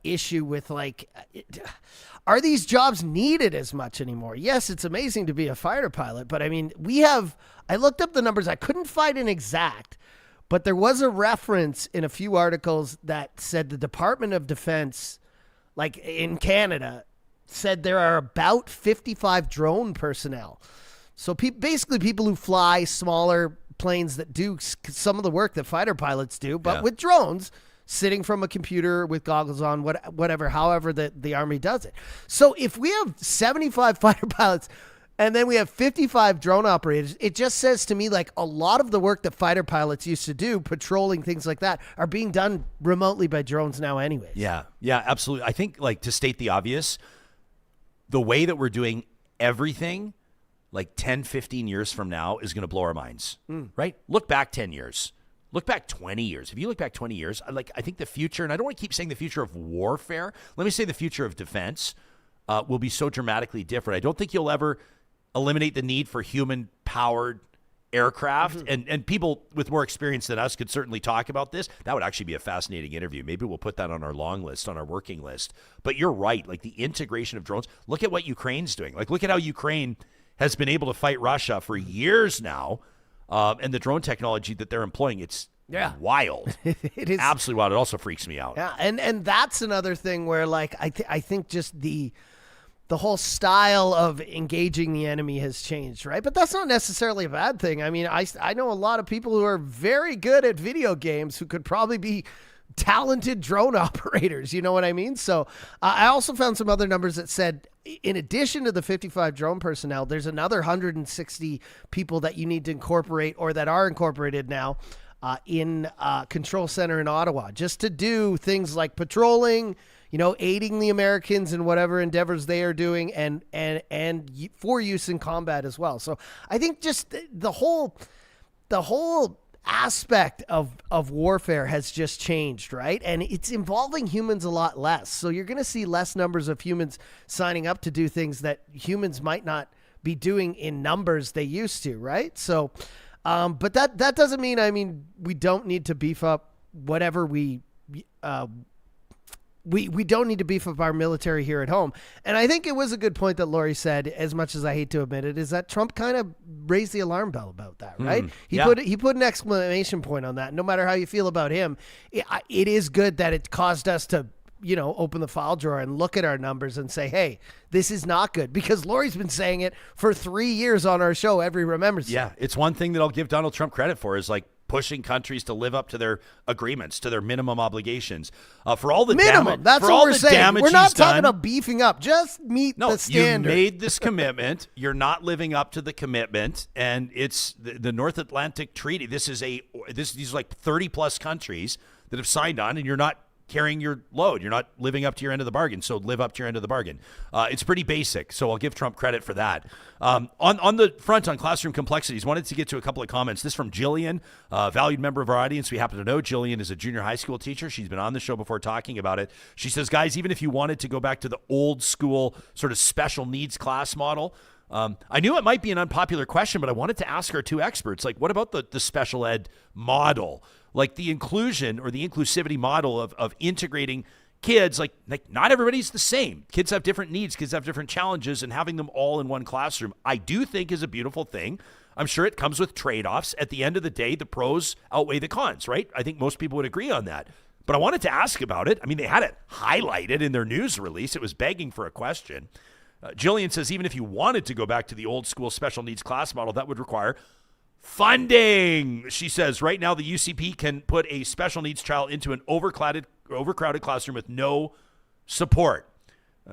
issue with, like, are these jobs needed as much anymore? Yes, it's amazing to be a fighter pilot, but I mean, I looked up the numbers. I couldn't find an exact, but there was a reference in a few articles that said the Department of Defense, like in Canada, said there are about 55 drone personnel. So basically people who fly smaller planes that do some of the work that fighter pilots do, but with drones, sitting from a computer with goggles on, whatever, however the Army does it. So if we have 75 fighter pilots and then we have 55 drone operators, it just says to me like a lot of the work that fighter pilots used to do, patrolling, things like that, are being done remotely by drones now anyways. Yeah, absolutely. I think, like, to state the obvious, the way that we're doing everything, like 10, 15 years from now, is going to blow our minds, right? Look back 10 years. Look back 20 years. If you look back 20 years, I think the future, and I don't want to keep saying the future of warfare, let me say the future of defense will be so dramatically different. I don't think you'll ever eliminate the need for human-powered aircraft, and people with more experience than us could certainly talk about this. That would actually be a fascinating interview. Maybe we'll put that on our long list, on our working list. But you're right, like the integration of drones. Look at what Ukraine's doing. Like, look at how Ukraine has been able to fight Russia for years now, and the drone technology that they're employing, it's wild. It is absolutely wild. It also freaks me out. Yeah, and that's another thing where, like, I think just the whole style of engaging the enemy has changed, right? But that's not necessarily a bad thing. I mean, I know a lot of people who are very good at video games who could probably be talented drone operators. You know what I mean? So I also found some other numbers that said, in addition to the 55 drone personnel, there's another 160 people that you need to incorporate, or that are incorporated now, in Control Center in Ottawa, just to do things like patrolling, aiding the Americans in whatever endeavors they are doing, and for use in combat as well. So I think just the whole aspect of warfare has just changed, right? And it's involving humans a lot less. So you're going to see less numbers of humans signing up to do things that humans might not be doing in numbers they used to, right? So, but that doesn't mean, we don't need to beef up whatever we don't need to beef up our military here at home. And I think it was a good point that Lori said, as much as I hate to admit it, is that Trump kind of raised the alarm bell about that, right? He put an exclamation point on that. No matter how you feel about him, it is good that it caused us to, open the file drawer and look at our numbers and say, hey, this is not good. Because Lori's been saying it for 3 years on our show, every Remembers. Yeah, it's one thing that I'll give Donald Trump credit for, is like pushing countries to live up to their agreements, to their minimum obligations, for all the minimum. That's what we're saying. We're not talking about beefing up. Just meet the standard. You made this commitment. You're not living up to the commitment, and it's the North Atlantic Treaty. These are like 30 plus countries that have signed on, and you're not carrying your load. You're not living up to your end of the bargain. So live up to your end of the bargain. It's pretty basic. So I'll give Trump credit for that. On the front, on classroom complexities, wanted to get to a couple of comments. This from Jillian, valued member of our audience. We happen to know Jillian is a junior high school teacher. She's been on the show before talking about it. She says, guys, even if you wanted to go back to the old school sort of special needs class model, I knew it might be an unpopular question, but I wanted to ask our two experts, like, what about the special ed model? Like the inclusion or the inclusivity model of integrating kids, like not everybody's the same. Kids have different needs, kids have different challenges, and having them all in one classroom, I do think is a beautiful thing. I'm sure it comes with trade-offs. At the end of the day, the pros outweigh the cons, right? I think most people would agree on that. But I wanted to ask about it. I mean, they had it highlighted in their news release. It was begging for a question. Jillian says even if you wanted to go back to the old school special needs class model, that would require funding. She says right now the UCP can put a special needs child into an overcrowded classroom with no support.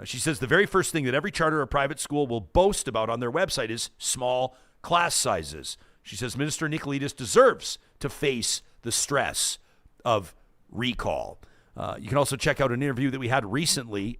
She says the very first thing that every charter or private school will boast about on their website is small class sizes. She says Minister Nicolaitis deserves to face the stress of recall. You can also check out an interview that we had recently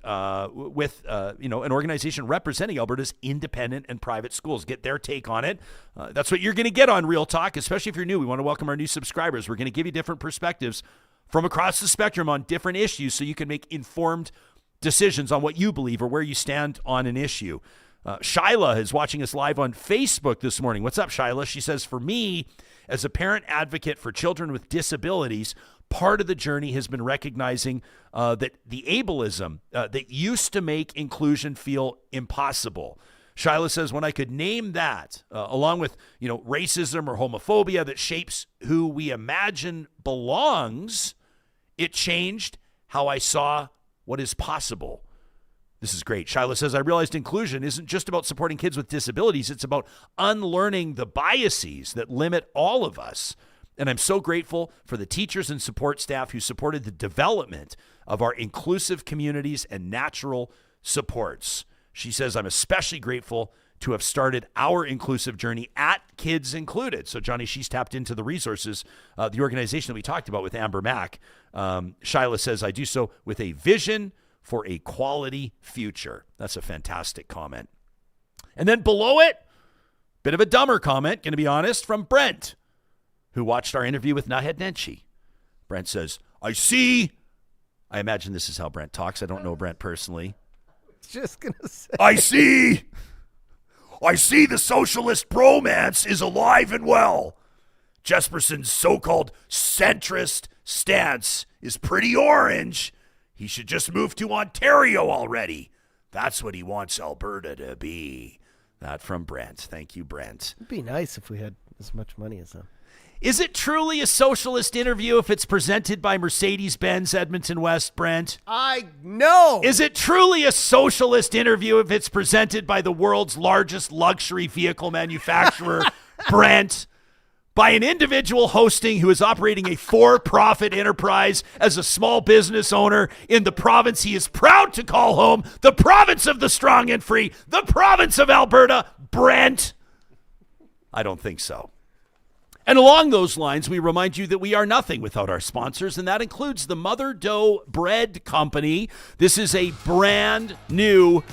with an organization representing Alberta's independent and private schools. Get their take on it. That's what you're going to get on Real Talk, especially if you're new. We want to welcome our new subscribers. We're going to give you different perspectives from across the spectrum on different issues so you can make informed decisions on what you believe or where you stand on an issue. Shyla is watching us live on Facebook this morning. What's up, Shyla? She says, for me, as a parent advocate for children with disabilities, part of the journey has been recognizing that the ableism that used to make inclusion feel impossible. Shyla says, when I could name that, along with racism or homophobia that shapes who we imagine belongs, it changed how I saw what is possible. This is great. Shyla says, I realized inclusion isn't just about supporting kids with disabilities. It's about unlearning the biases that limit all of us. And I'm so grateful for the teachers and support staff who supported the development of our inclusive communities and natural supports. She says, I'm especially grateful to have started our inclusive journey at Kids Included. So, Johnny, she's tapped into the resources, the organization that we talked about with Amber Mack. Shyla says, I do so with a vision for a quality future. That's a fantastic comment. And then below it, bit of a dumber comment, going to be honest, from Brent, who watched our interview with Nahed Nenshi. Brent says, I imagine this is how Brent talks. I don't know Brent personally. Just going to say. I see the socialist bromance is alive and well. Jespersen's so-called centrist stance is pretty orange. He should just move to Ontario already. That's what he wants Alberta to be. That from Brent. Thank you, Brent. It'd be nice if we had as much money as them. Is it truly a socialist interview if it's presented by Mercedes-Benz Edmonton West, Brent? I know. Is it truly a socialist interview if it's presented by the world's largest luxury vehicle manufacturer, Brent? By an individual hosting who is operating a for-profit enterprise as a small business owner in the province he is proud to call home, the province of the strong and free, the province of Alberta, Brent? I don't think so. And along those lines, we remind you that we are nothing without our sponsors, and that includes the Mother Dough Bread Company. This is a brand new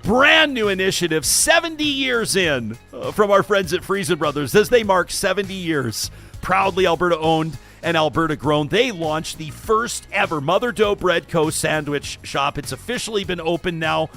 initiative, 70 years in, from our friends at Friesen Brothers, as they mark 70 years. Proudly Alberta owned and Alberta grown. They launched the first ever Mother Dough Bread Co. sandwich shop. It's officially been open now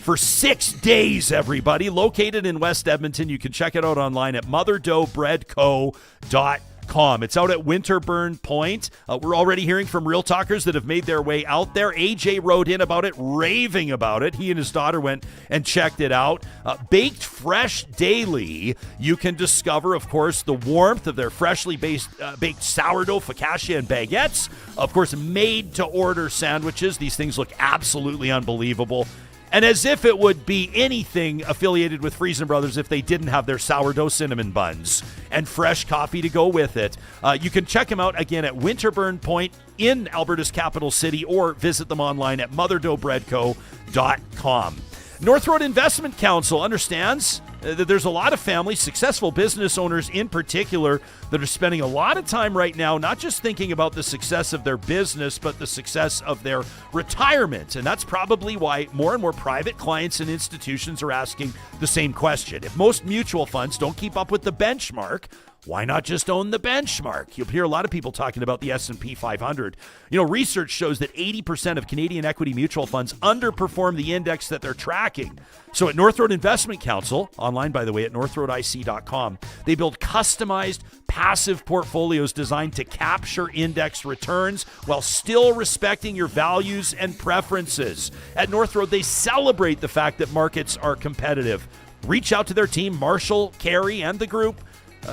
for 6 days, everybody. Located in West Edmonton. You can check it out online at motherdoughbreadco.com. It's out at Winterburn Point. We're already hearing from Real Talkers that have made their way out there. AJ wrote in about it, raving about it. He and his daughter went and checked it out. Baked fresh daily, you can discover, of course, the warmth of their freshly baked sourdough, focaccia, and baguettes. Of course, made-to-order sandwiches. These things look absolutely unbelievable. And as if it would be anything affiliated with Friesen Brothers if they didn't have their sourdough cinnamon buns and fresh coffee to go with it. You can check them out again at Winterburn Point in Alberta's capital city or visit them online at motherdoughbreadco.com. North Road Investment Council understands that there's a lot of families, successful business owners in particular, that are spending a lot of time right now not just thinking about the success of their business, but the success of their retirement. And that's probably why more and more private clients and institutions are asking the same question. If most mutual funds don't keep up with the benchmark, why not just own the benchmark? You'll hear a lot of people talking about the S&P 500. Research shows that 80% of Canadian equity mutual funds underperform the index that they're tracking. So at North Road Investment Council, online, by the way, at northroadic.com, they build customized passive portfolios designed to capture index returns while still respecting your values and preferences. At North Road, they celebrate the fact that markets are competitive. Reach out to their team, Marshall, Carey, and the group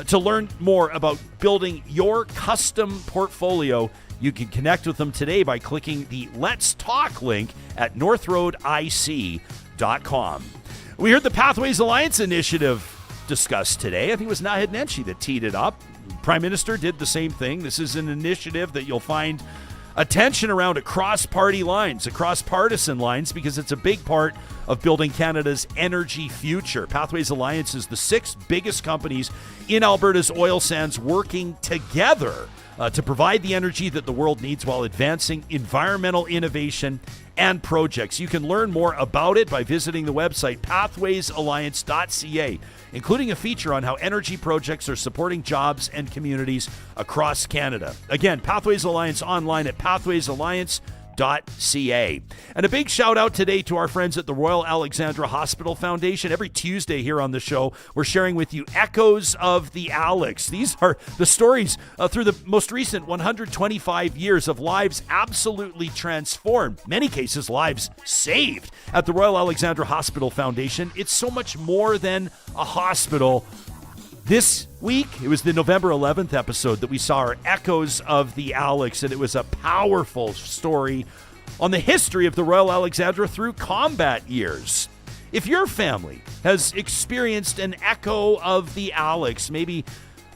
to learn more about building your custom portfolio. You can connect with them today by clicking the Let's Talk link at northroadic.com. We heard the Pathways Alliance initiative discussed today. I think it was Nahed Nenshi that teed it up. Prime Minister did the same thing. This is an initiative that you'll find attention around across party lines, across partisan lines, because it's a big part of building Canada's energy future. Pathways Alliance is the 6 biggest companies in Alberta's oil sands working together to provide the energy that the world needs while advancing environmental innovation and projects. You can learn more about it by visiting the website pathwaysalliance.ca, including a feature on how energy projects are supporting jobs and communities across Canada. Again, Pathways Alliance online at pathwaysalliance.ca. And a big shout out today to our friends at the Royal Alexandra Hospital Foundation. Every Tuesday here on the show, we're sharing with you Echoes of the Alex. These are the stories through the most recent 125 years of lives absolutely transformed. Many cases, lives saved at the Royal Alexandra Hospital Foundation. It's so much more than a hospital. This week, it was the November 11th episode that we saw our Echoes of the Alex, and it was a powerful story on the history of the Royal Alexandra through combat years. If your family has experienced an echo of the Alex, maybe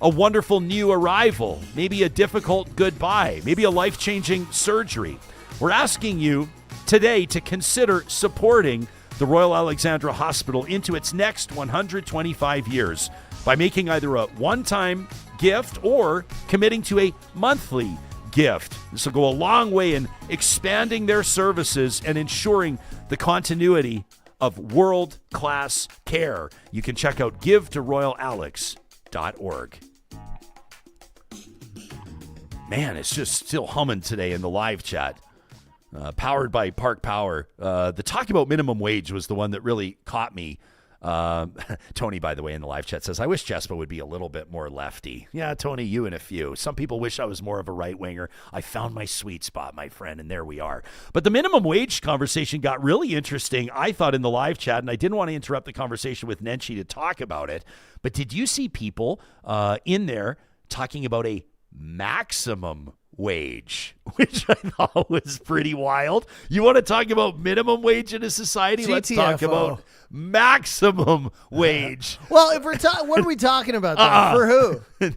a wonderful new arrival, maybe a difficult goodbye, maybe a life-changing surgery, we're asking you today to consider supporting the Royal Alexandra Hospital into its next 125 years by making either a one-time gift or committing to a monthly gift. This will go a long way in expanding their services and ensuring the continuity of world-class care. You can check out givetoroyalalex.org. Man, it's just still humming today in the live chat. Powered by Park Power. The talk about minimum wage was the one that really caught me. Tony, by the way, in the live chat says, I wish Jespa would be a little bit more lefty. Yeah, Tony, you and a few. Some people wish I was more of a right-winger. I found my sweet spot, my friend, and there we are. But the minimum wage conversation got really interesting, I thought, in the live chat, and I didn't want to interrupt the conversation with Nenshi to talk about it. But did you see people in there talking about a maximum wage, which I thought was pretty wild? You want to talk about minimum wage in a society? GTFO. Let's talk about maximum wage. Well, if we're what are we talking about then? For who? Who?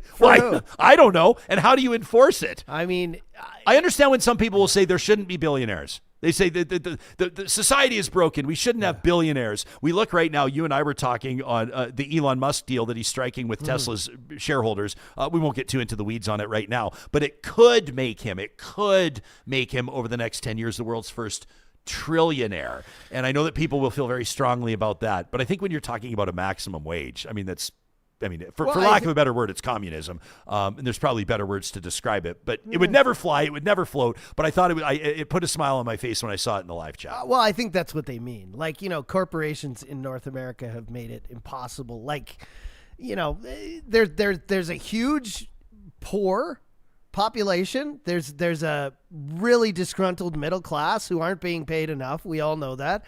I don't know. And how do you enforce it? I mean, I understand when some people will say there shouldn't be billionaires. They say that the society is broken. We shouldn't have billionaires. We look right now, you and I were talking on the Elon Musk deal that he's striking with Tesla's shareholders. We won't get too into the weeds on it right now, but it could make him over the next 10 years the world's first trillionaire. And I know that people will feel very strongly about that. But I think when you're talking about a maximum wage, for lack of a better word, it's communism. And there's probably better words to describe it. But it would never fly. It would never float. But I thought it put a smile on my face when I saw it in the live chat. Well, I think that's what they mean. Like, corporations in North America have made it impossible. Like, there's a huge poor population. There's a really disgruntled middle class who aren't being paid enough. We all know that.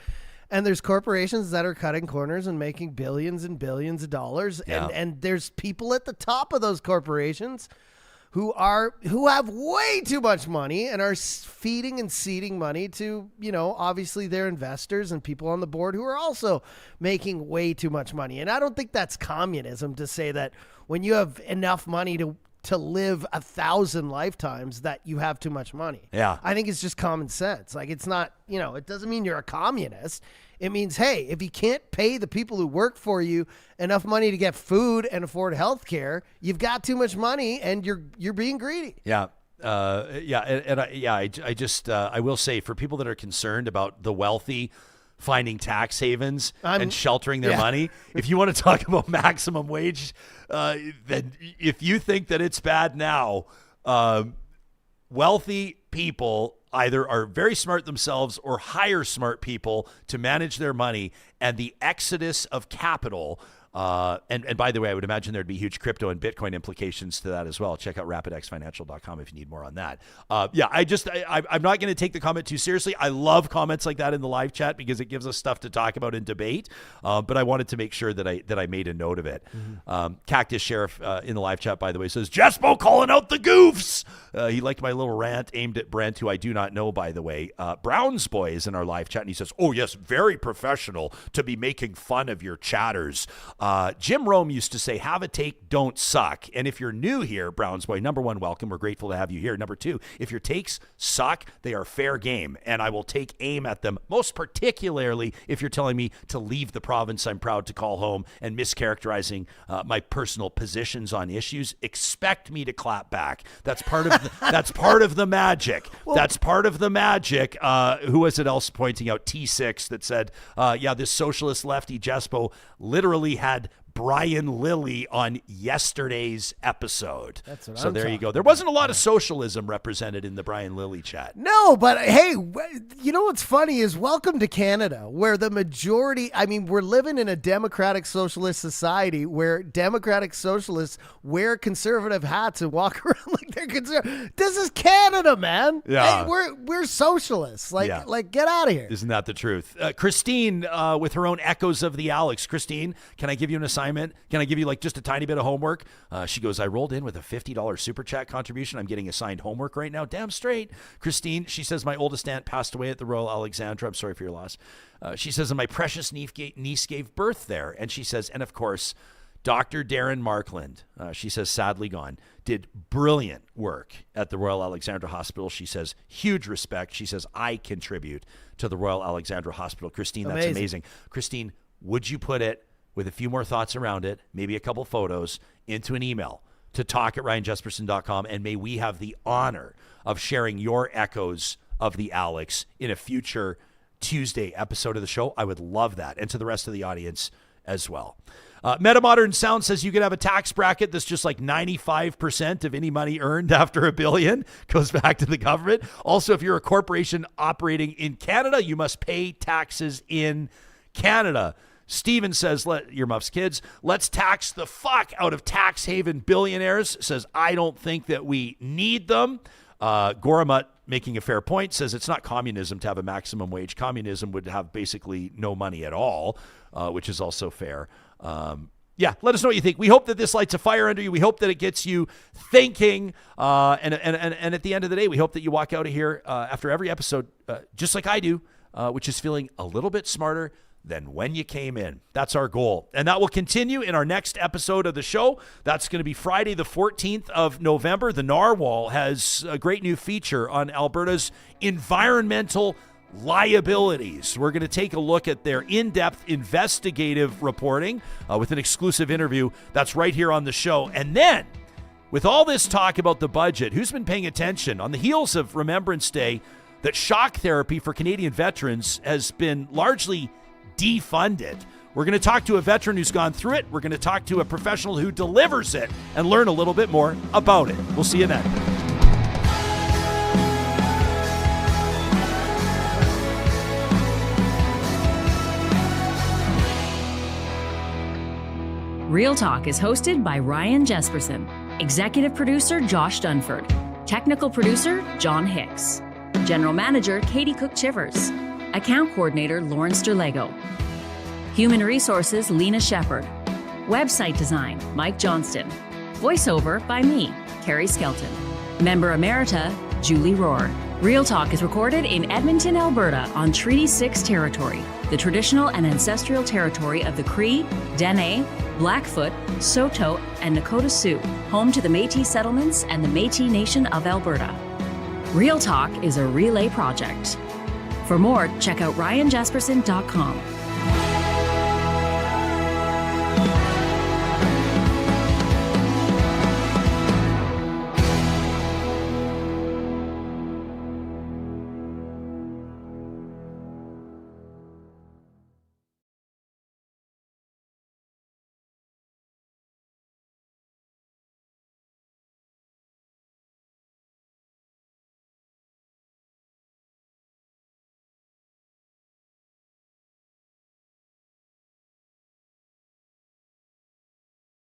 And there's corporations that are cutting corners and making billions and billions of dollars. Yeah. And there's people at the top of those corporations who have way too much money and are feeding and seeding money to, obviously their investors and people on the board who are also making way too much money. And I don't think that's communism to say that when you have enough money to live 1,000 lifetimes that you have too much money. Yeah. I think it's just common sense. Like, it's not, it doesn't mean you're a communist. It means, hey, if you can't pay the people who work for you enough money to get food and afford health care, you've got too much money and you're being greedy. Yeah. I will say, for people that are concerned about the wealthy finding tax havens and sheltering their money, if you want to talk about maximum wage, then if you think that it's bad now, wealthy people either are very smart themselves or hire smart people to manage their money, and the exodus of capital And by the way, I would imagine there'd be huge crypto and Bitcoin implications to that as well. Check out rapidxfinancial.com if you need more on that. I'm not going to take the comment too seriously. I love comments like that in the live chat because it gives us stuff to talk about and debate. But I wanted to make sure that I made a note of it. Cactus Sheriff in the live chat, by the way, says, Jespo calling out the goofs. He liked my little rant aimed at Brent, who I do not know, by the way. Browns Boy is in our live chat, and he says, oh, yes, very professional to be making fun of your chatters. Jim Rome used to say, have a take, don't suck. And if you're new here, Browns Boy, number one, welcome. We're grateful to have you here. Number two, if your takes suck, they are fair game, and I will take aim at them, most particularly if you're telling me to leave the province I'm proud to call home and mischaracterizing my personal positions on issues. Expect me to clap back. That's part of that's part of the magic. That's part of the magic. Who was it else pointing out? T6 that said, this socialist lefty Jespo literally had Brian Lilly on yesterday's episode. That's what so I'm there you talking go. There wasn't a lot of socialism represented in the Brian Lilly chat. No, but hey, you know what's funny is welcome to Canada, where the majority, we're living in a democratic socialist society where democratic socialists wear conservative hats and walk around like they're conservative. This is Canada, man. Yeah. Hey, we're socialists. Like get out of here. Isn't that the truth? Christine, with her own echoes of the Alex. Christine, can I give you an assignment? Can I give you just a tiny bit of homework? She goes, I rolled in with a $50 super chat contribution. I'm getting assigned homework right now. Damn straight. Christine, she says, my oldest aunt passed away at the Royal Alexandra. I'm sorry for your loss. She says, and my precious niece gave birth there. And she says, and of course, Dr. Darren Markland, she says, sadly gone, did brilliant work at the Royal Alexandra Hospital. She says, huge respect. She says, I contribute to the Royal Alexandra Hospital. Christine, that's amazing. Christine, would you put it with a few more thoughts around it, maybe a couple photos, into an email to talk@ryanjespersen.com, and may we have the honor of sharing your echoes of the Alex in a future Tuesday episode of the show. I would love that, and to the rest of the audience as well. MetaModern Sound says you could have a tax bracket that's just like 95% of any money earned after $1 billion goes back to the government. Also, if you're a corporation operating in Canada, you must pay taxes in Canada. Steven says, your muffs kids, let's tax the fuck out of tax haven billionaires. Says, I don't think that we need them. Goramut, making a fair point, says it's not communism to have a maximum wage. Communism would have basically no money at all, which is also fair. Let us know what you think. We hope that this lights a fire under you. We hope that it gets you thinking. And at the end of the day, we hope that you walk out of here after every episode, just like I do, which is feeling a little bit smarter than when you came in. That's our goal. And that will continue in our next episode of the show. That's going to be Friday, the 14th of November. The Narwhal has a great new feature on Alberta's environmental liabilities. We're going to take a look at their in-depth investigative reporting with an exclusive interview that's right here on the show. And then, with all this talk about the budget, who's been paying attention? On the heels of Remembrance Day, that shock therapy for Canadian veterans has been largely defunded. We're going to talk to a veteran who's gone through it. We're going to talk to a professional who delivers it and learn a little bit more about it. We'll see you then. Real Talk is hosted by Ryan Jespersen, executive producer Josh Dunford, technical producer John Hicks, general manager Katie Cook-Chivers, account coordinator Lawrence Derlego, human resources Lena Shepard, website design Mike Johnston, voiceover by me, Carrie Skelton, member emerita Julie Rohr. Real Talk is recorded in Edmonton, Alberta on Treaty 6 territory, the traditional and ancestral territory of the Cree, Dene, Blackfoot, Saulteaux, and Nakota Sioux, home to the Métis settlements and the Métis Nation of Alberta. Real Talk is a relay project. For more, check out ryanjespersen.com.